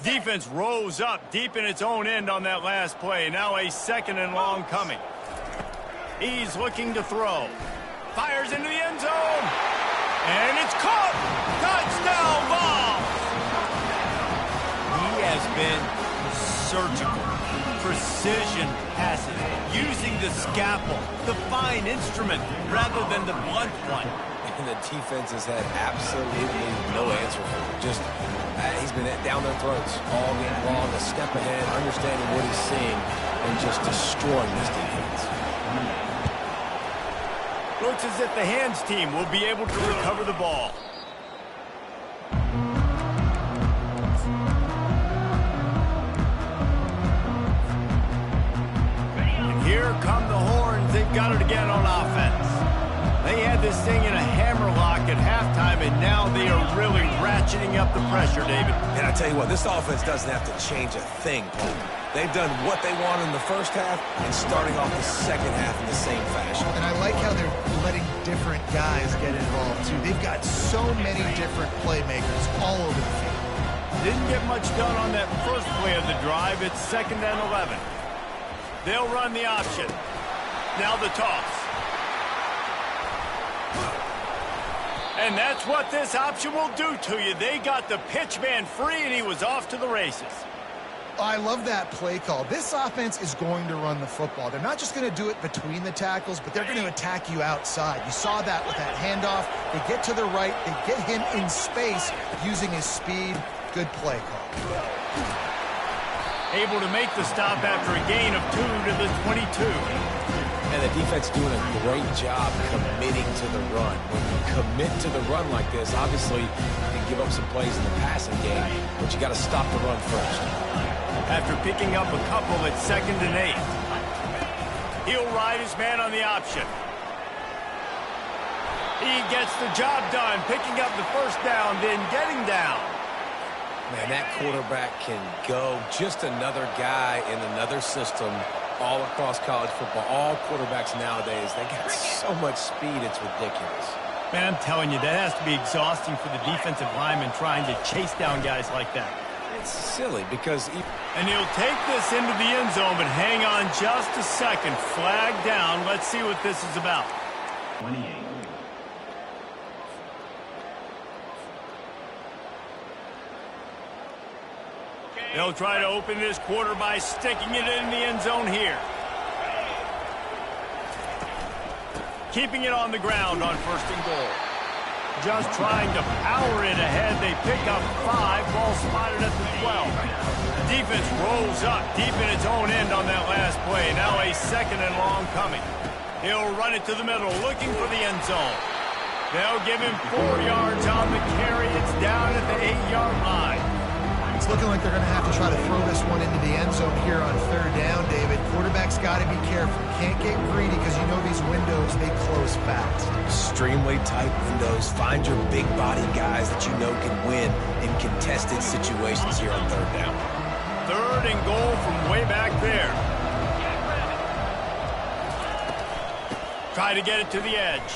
Speaker 1: Defense rose up deep in its own end on that last play. Now a 2nd and long coming. He's looking to throw. Fires into the end zone. And it's caught. Touchdown ball. He has been surgical. Precision passes. Using the scalpel, the fine instrument, rather than the blunt one.
Speaker 3: And the defense has had absolutely no answer for him. Just, he's been down their throats all game long, a step ahead, understanding what he's seeing, and just destroying this defense.
Speaker 1: Looks as if the hands team will be able to recover the ball. And here come the horns. They've got it again on offense. They had this thing in a hammerlock at halftime, and now they are really ratcheting up the pressure, David.
Speaker 3: And I tell you what, this offense doesn't have to change a thing, Paul. They've done what they want in the first half and starting off the second half in the same fashion.
Speaker 2: And I like how they're letting different guys get involved, too. They've got so many different playmakers all over the field.
Speaker 1: Didn't get much done on that first play of the drive. It's 2nd and 11. They'll run the option. Now the toss. And that's what this option will do to you. They got the pitch man free, and he was off to the races.
Speaker 2: I love that play call. This offense is going to run the football. They're not just going to do it between the tackles, but they're going to attack you outside. You saw that with that handoff. They get to the right. They get him in space using his speed. Good play call.
Speaker 1: Able to make the stop after a gain of 2 to the 22.
Speaker 3: And the defense doing a great job committing to the run. When you commit to the run like this, obviously you can give up some plays in the passing game, but you got to stop the run first.
Speaker 1: After picking up a couple at 2nd and 8. He'll ride his man on the option. He gets the job done, picking up the first down, then getting down.
Speaker 3: Man, that quarterback can go. Just another guy in another system all across college football. All quarterbacks nowadays, they got so much speed, it's ridiculous.
Speaker 1: Man, I'm telling you, that has to be exhausting for the defensive lineman trying to chase down guys like that.
Speaker 3: It's silly because...
Speaker 1: And he'll take this into the end zone, but hang on just a second. Flag down. Let's see what this is about.
Speaker 5: 28.
Speaker 1: They'll try to open this quarter by sticking it in the end zone here. Keeping it on the ground on 1st and goal. Just trying to power it ahead. They pick up 5. Ball spotted at the 12. Defense rolls up deep in its own end on that last play. Now a 2nd and long coming. He'll run it to the middle, looking for the end zone. They'll give him 4 yards on the carry. It's down at the 8-yard line.
Speaker 2: It's looking like they're going to have to try to throw this one into the end zone here on 3rd down, David. Quarterback's got to be careful. Can't get greedy because you know these windows, they close fast.
Speaker 3: Extremely tight windows. Find your big body guys that you know can win in contested situations here on 3rd down.
Speaker 1: 3rd and goal from way back there. Try to get it to the edge.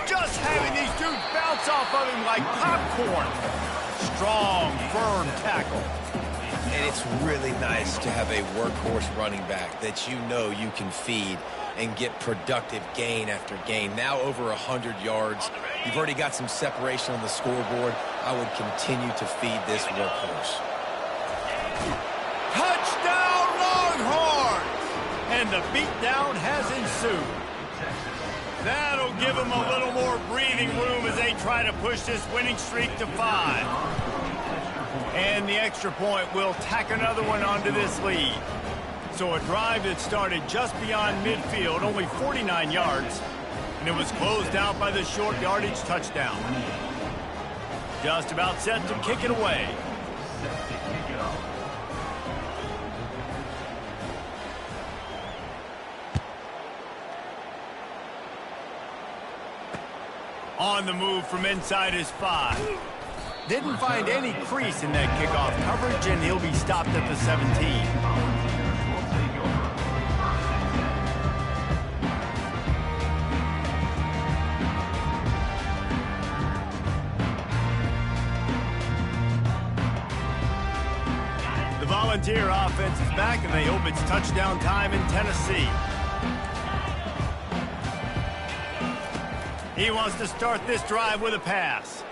Speaker 1: Just having these dudes bounce off of him like popcorn. Strong, firm tackle.
Speaker 3: And it's really nice to have a workhorse running back that you know you can feed and get productive gain after gain. Now over 100 yards. You've already got some separation on the scoreboard. I would continue to feed this workhorse.
Speaker 1: Touchdown, Longhorns! And the beatdown has ensued. That'll give them a little more breathing room as they try to push this winning streak to 5. And the extra point will tack another one onto this lead. So a drive that started just beyond midfield, only 49 yards, and it was closed out by the short yardage touchdown. Just about set to kick it away.
Speaker 5: Set to kick it off.
Speaker 1: On the move from inside his 5. Didn't find any crease in that kickoff coverage, and he'll be stopped at the 17. The Volunteer offense is back, and they hope it's touchdown time in Tennessee. He wants to start this drive with a pass.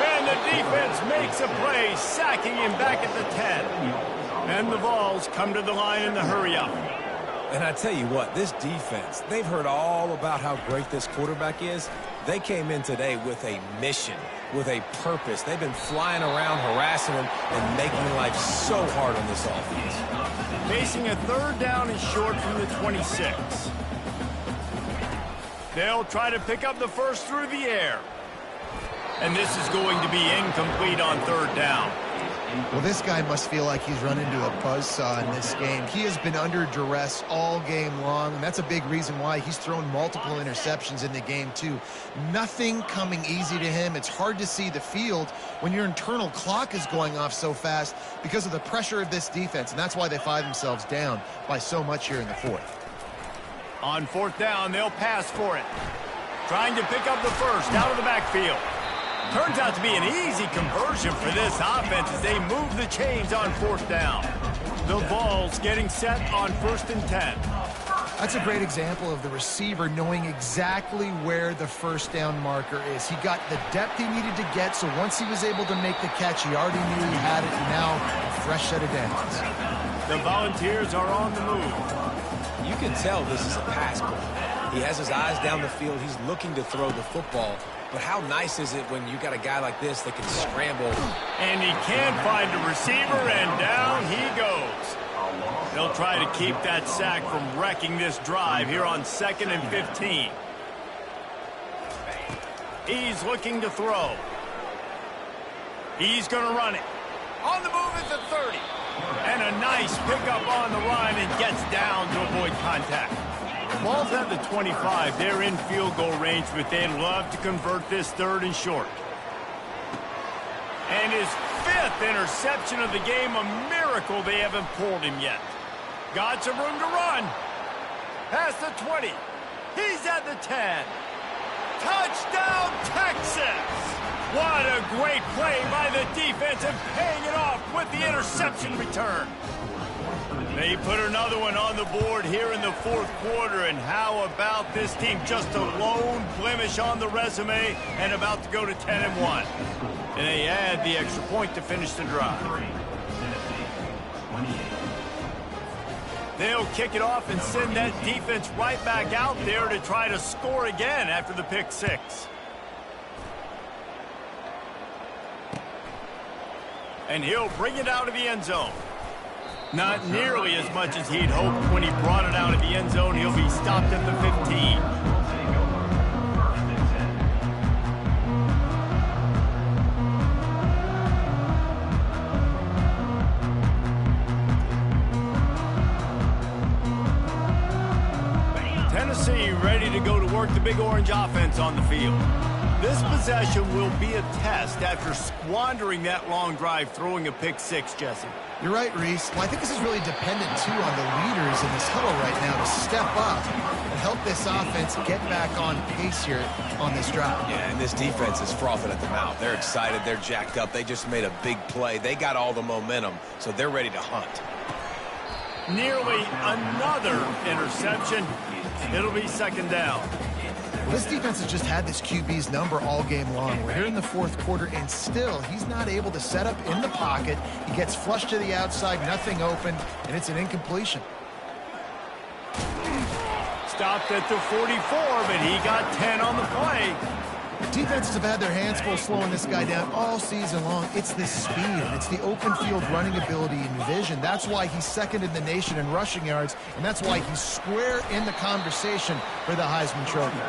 Speaker 1: And the defense makes a play, sacking him back at the 10. And the Vols come to the line in the hurry-up.
Speaker 3: And I tell you what, this defense, they've heard all about how great this quarterback is. They came in today with a mission, with a purpose. They've been flying around, harassing him, and making life so hard on this offense.
Speaker 1: Facing a third down and short from the 26. They'll try to pick up the first through the air. And this is going to be incomplete on third down.
Speaker 2: Well, this guy must feel like he's run into a buzzsaw in this game. He has been under duress all game long, and that's a big reason why he's thrown multiple interceptions in the game, too. Nothing coming easy to him. It's hard to see the field when your internal clock is going off so fast because of the pressure of this defense, and that's why they find themselves down by so much here in the fourth.
Speaker 1: On fourth down, they'll pass for it. Trying to pick up the first out of the backfield. Turns out to be an easy conversion for this offense as they move the chains on fourth down. The Vols getting set on 1st and 10.
Speaker 2: That's a great example of the receiver knowing exactly where the first down marker is. He got the depth he needed to get, so once he was able to make the catch, he already knew he had it, and now a fresh set of downs.
Speaker 1: The Volunteers are on the move.
Speaker 3: You can tell this is a pass play. He has his eyes down the field. He's looking to throw the football. But how nice is it when you got a guy like this that can scramble?
Speaker 1: And he can find a receiver, and down he goes. They'll try to keep that sack from wrecking this drive here on 2nd and 15. He's looking to throw. He's going to run it. On the move at the 30. And a nice pickup on the run and gets down to avoid contact. Ball's at the 25. They're in field goal range, but they'd love to convert this 3rd and short. And his 5th interception of the game, a miracle they haven't pulled him yet. Got some room to run. Past the 20. He's at the 10. Touchdown, Texas! What a great play by the defense and paying it off with the interception return. They put another one on the board here in the 4th quarter, and how about this team? Just a lone blemish on the resume and about to go to 10-1. And they add the extra point to finish the drive. They'll kick it off and send that defense right back out there to try to score again after the pick 6. And he'll bring it out of the end zone. Not nearly as much as he'd hoped when he brought it out of the end zone. He'll be stopped at the 15. Tennessee ready to go to work the Big Orange offense on the field. This possession will be a test after squandering that long drive throwing a pick 6, Jesse.
Speaker 2: You're right, Reese. Well, I think this is really dependent, too, on the leaders in this huddle right now to step up and help this offense get back on pace here on this drive.
Speaker 3: Yeah, and this defense is frothing at the mouth. They're excited. They're jacked up. They just made a big play. They got all the momentum, so they're ready to hunt.
Speaker 1: Nearly another interception. It'll be 2nd down.
Speaker 2: This defense has just had this QB's number all game long. We're here in the 4th quarter, and still he's not able to set up in the pocket. He gets flushed to the outside, nothing open, and it's an incompletion.
Speaker 1: Stopped at the 44, but he got 10 on the play.
Speaker 2: Defenses have had their hands full slowing this guy down all season long. It's the speed, and it's the open field running ability and vision. That's why he's second in the nation in rushing yards, and that's why he's square in the conversation for the Heisman Trophy.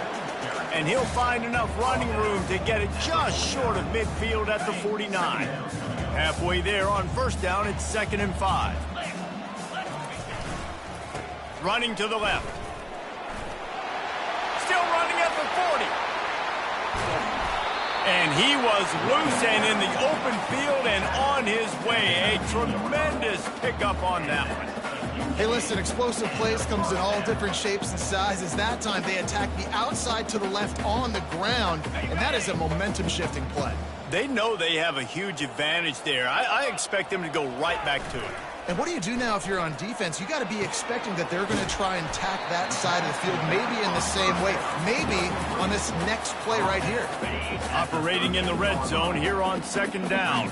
Speaker 1: And he'll find enough running room to get it just short of midfield at the 49. Halfway there on first down, it's 2nd and 5. Running to the left. Still running at the 40. And he was loose and in the open field and on his way. A tremendous pickup on that one.
Speaker 2: Hey, listen, explosive plays comes in all different shapes and sizes. That time they attacked the outside to the left on the ground, and that is a momentum-shifting play.
Speaker 1: They know they have a huge advantage there. I expect them to go right back to it.
Speaker 2: And what do you do now if you're on defense? You got to be expecting that they're going to try and tack that side of the field, maybe in the same way, maybe on this next play right here.
Speaker 1: Operating in the red zone here on 2nd down.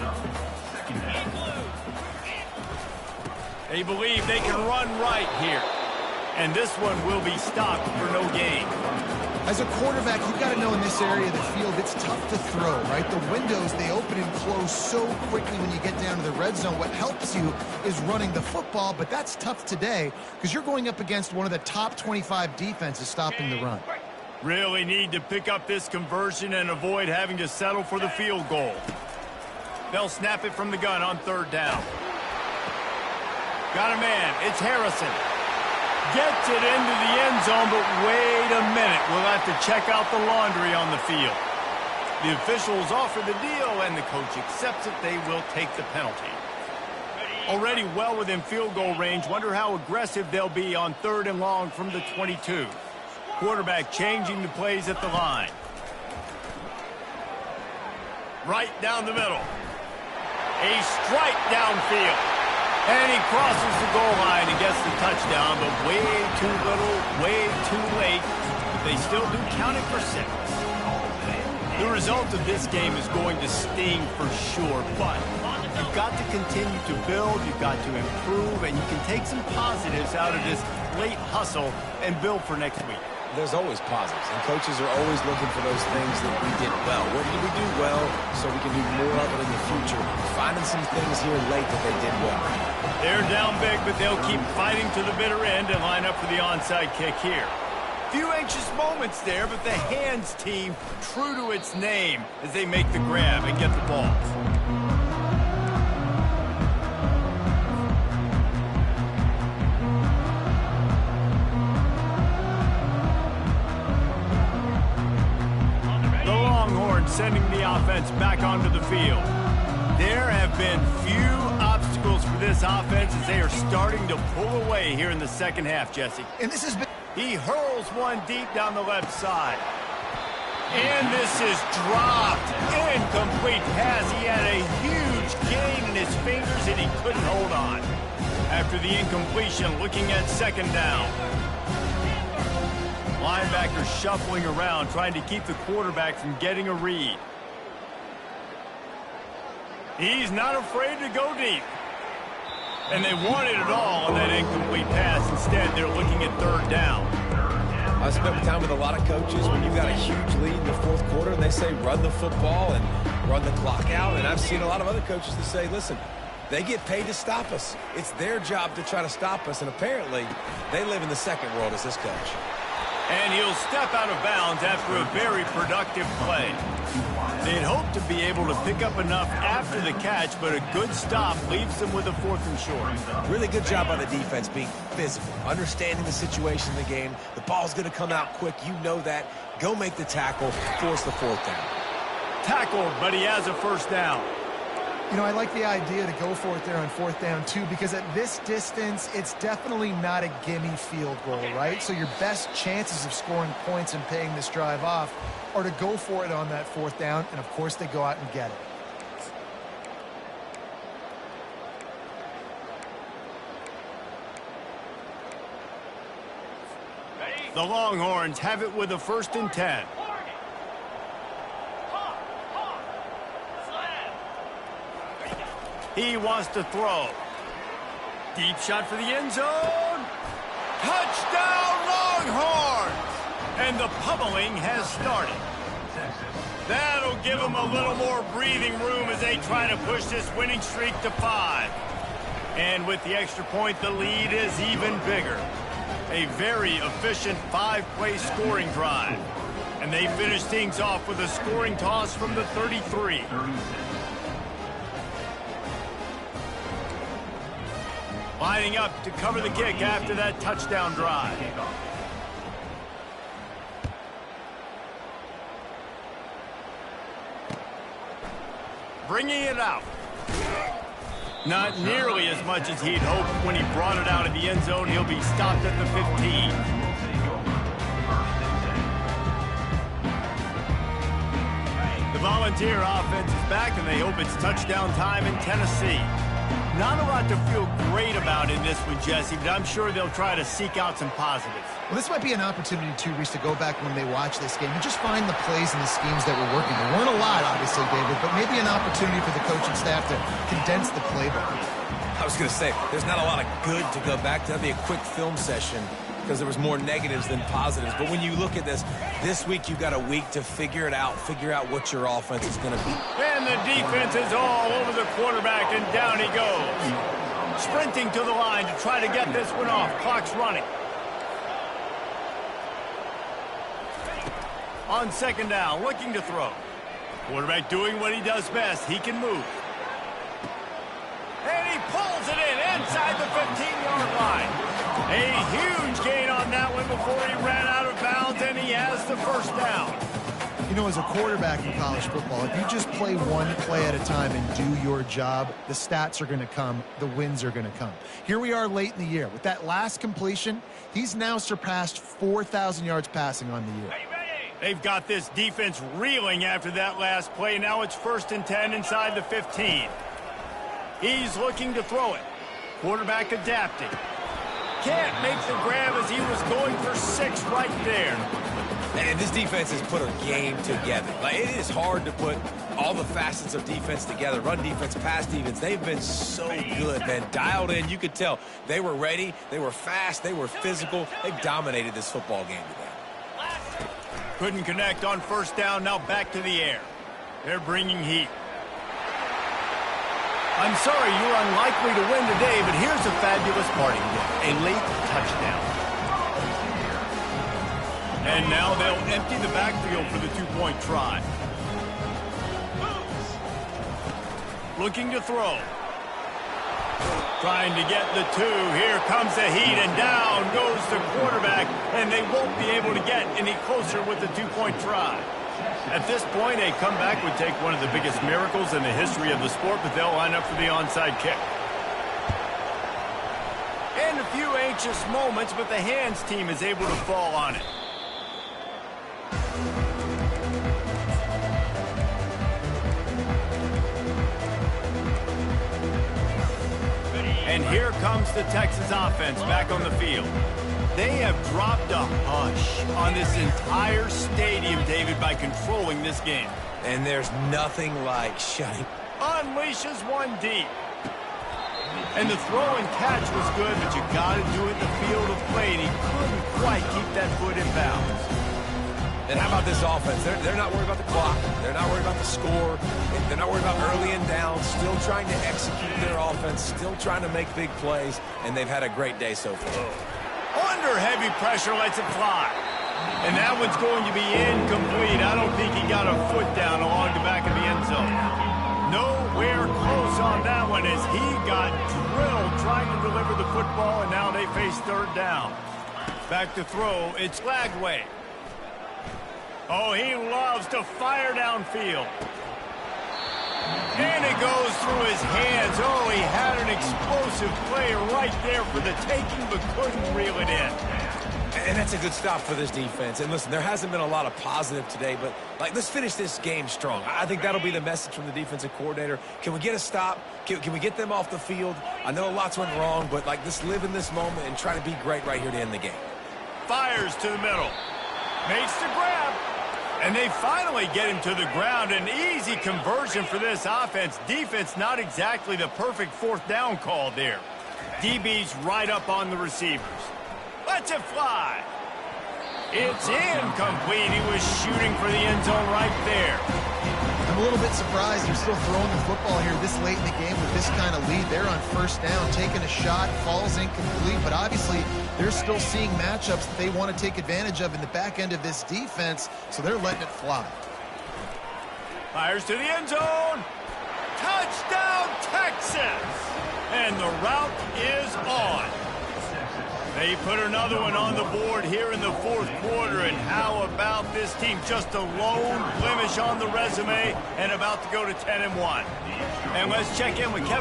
Speaker 1: They believe they can run right here. And this one will be stopped for no gain.
Speaker 2: As a quarterback, you've got to know in this area of the field, it's tough to throw, right? The windows, they open and close so quickly when you get down to the red zone. What helps you is running the football, but that's tough today because you're going up against one of the top 25 defenses stopping the run.
Speaker 1: Really need to pick up this conversion and avoid having to settle for the field goal. They'll snap it from the gun on 3rd down. Got a man. It's Harrison. Gets it into the end zone, but wait a minute. We'll have to check out the laundry on the field. The officials offer the deal, and the coach accepts it. They will take the penalty. Already well within field goal range. Wonder how aggressive they'll be on 3rd and long from the 22. Quarterback changing the plays at the line. Right down the middle. A strike downfield. And he crosses the goal line and gets the touchdown, but way too little, way too late. But they still do count it for 6. The result of this game is going to sting for sure, but you've got to continue to build, you've got to improve, and you can take some positives out of this late hustle and build for next week.
Speaker 3: There's always positives, and coaches are always looking for those things that we did well. What did we do well so we can do more of it in the future? Finding some things here late that they did well.
Speaker 1: They're down big, but they'll keep fighting to the bitter end and line up for the onside kick here. Few anxious moments there, but the hands team true to its name as they make the grab and get the ball. Sending the offense back onto the field. There have been few obstacles for this offense as they are starting to pull away here in the 2nd half, Jesse.
Speaker 2: And this has been...
Speaker 1: He hurls one deep down the left side. And this is dropped. Incomplete pass. He had a huge gain in his fingers and he couldn't hold on. After the incompletion, looking at 2nd down. Linebacker shuffling around, trying to keep the quarterback from getting a read. He's not afraid to go deep. And they wanted it all on that incomplete pass. Instead, they're looking at 3rd down.
Speaker 3: I spent time with a lot of coaches when you've got a huge lead in the 4th quarter, and they say run the football and run the clock out. And I've seen a lot of other coaches that say, listen, they get paid to stop us. It's their job to try to stop us. And apparently, they live in the second world as this coach.
Speaker 1: And he'll step out of bounds after a very productive play. They'd hoped to be able to pick up enough after the catch, but a good stop leaves them with a 4th and short.
Speaker 3: Really good job by the defense being physical, understanding the situation in the game. The ball's going to come out quick. You know that. Go make the tackle, force the 4th down.
Speaker 1: Tackled, but he has a 1st down.
Speaker 2: You know, I like the idea to go for it there on 4th down, too, because at this distance, it's definitely not a gimme field goal, right? So your best chances of scoring points and paying this drive off are to go for it on that 4th down, and, of course, they go out and get it.
Speaker 1: The Longhorns have it with a 1st and 10. He wants to throw. Deep shot for the end zone. Touchdown, Longhorns! And the pummeling has started. That'll give them a little more breathing room as they try to push this winning streak to 5. And with the extra point, the lead is even bigger. A very efficient 5-play scoring drive. And they finish things off with a scoring toss from the 33. Lining up to cover the kick after that touchdown drive. Bringing it out. Not nearly as much as he'd hoped when he brought it out of the end zone. He'll be stopped at the 15. The Volunteer offense is back, and they hope it's touchdown time in Tennessee. Not a lot to feel great about in this one, Jesse, but I'm sure they'll try to seek out some positives.
Speaker 2: Well, this might be an opportunity, too, Reese, to go back when they watch this game and just find the plays and the schemes that were working. There weren't a lot, obviously, David, but maybe an opportunity for the coaching staff to condense the playbook.
Speaker 3: I was going to say, there's not a lot of good to go back to. That'd be a quick film session because there was more negatives than positives. But when you look at this week you've got a week to figure it out, figure out what your offense is going to be.
Speaker 1: And the defense is all over the quarterback, and down he goes. Sprinting to the line to try to get this one off. Clock's running. On second down, looking to throw. Quarterback doing what he does best. He can move. And he pulls it in inside the 15-yard line. A huge gain on that one before he ran out of bounds, and he has the first down.
Speaker 2: You know, as a quarterback in college football, if you just play one play at a time and do your job, the stats are going to come, the wins are going to come. Here we are late in the year. With that last completion, he's now surpassed 4,000 yards passing on the year.
Speaker 1: They've got this defense reeling after that last play. Now it's 1st and 10 inside the 15. He's looking to throw it. Quarterback adapting. Can't make the grab as he was going for 6 right there.
Speaker 3: And this defense has put a game together. Like, it is hard to put all the facets of defense together. Run defense, pass defense. They've been so good, man. Dialed in. You could tell they were ready. They were fast. They were physical. They've dominated this football game today.
Speaker 1: Couldn't connect on first down. Now back to the air. They're bringing heat. I'm sorry you're unlikely to win today, but here's a fabulous parting gift. A late touchdown. And now they'll empty the backfield for the 2-point try. Looking to throw. Trying to get the 2. Here comes the heat, and down goes the quarterback, and they won't be able to get any closer with the 2-point try. At this point, a comeback would take one of the biggest miracles in the history of the sport, but they'll line up for the onside kick. And a few anxious moments, but the hands team is able to fall on it. And here comes the Texas offense back on the field. They have dropped a hush on this entire stadium, David, by controlling this game.
Speaker 3: And there's nothing like shutting.
Speaker 1: Unleashes one deep. And the throw and catch was good, but you got to do it in the field of play, and he couldn't quite keep that foot in bounds.
Speaker 3: And how about this offense? They're not worried about the clock. They're not worried about the score. They're not worried about early and down. Still trying to execute their offense. Still trying to make big plays. And they've had a great day so far.
Speaker 1: Under heavy pressure, lets it fly. And that one's going to be incomplete. I don't think he got a foot down along the back of the end zone. Nowhere close on that one as he got drilled trying to deliver the football, and now they face 3rd down. Back to throw. It's Lagway. Oh, he loves to fire downfield. And it goes through his hands. Oh, he had an explosive play right there for the taking, but couldn't reel it in.
Speaker 3: And that's a good stop for this defense. And listen, there hasn't been a lot of positive today, but let's finish this game strong. I think that'll be the message from the defensive coordinator. Can we get a stop? Can we get them off the field? I know lots went wrong, but let's live in this moment and try to be great right here to end the game.
Speaker 1: Fires to the middle. Makes the grab. And they finally get him to the ground. An easy conversion for this offense. Defense, not exactly the perfect 4th down call there. DB's right up on the receivers. Lets it fly. It's incomplete. He was shooting for the end zone right there.
Speaker 2: I'm a little bit surprised they're still throwing the football here this late in the game with this kind of lead. They're on first down, taking a shot, falls incomplete, but obviously they're still seeing matchups that they want to take advantage of in the back end of this defense, so they're letting it fly.
Speaker 1: Fires to the end zone. Touchdown, Texas! And the route is on. They put another one on the board here in the fourth quarter, and how about this team? Just a lone blemish on the resume and about to go to 10-1. And let's check in with Kevin.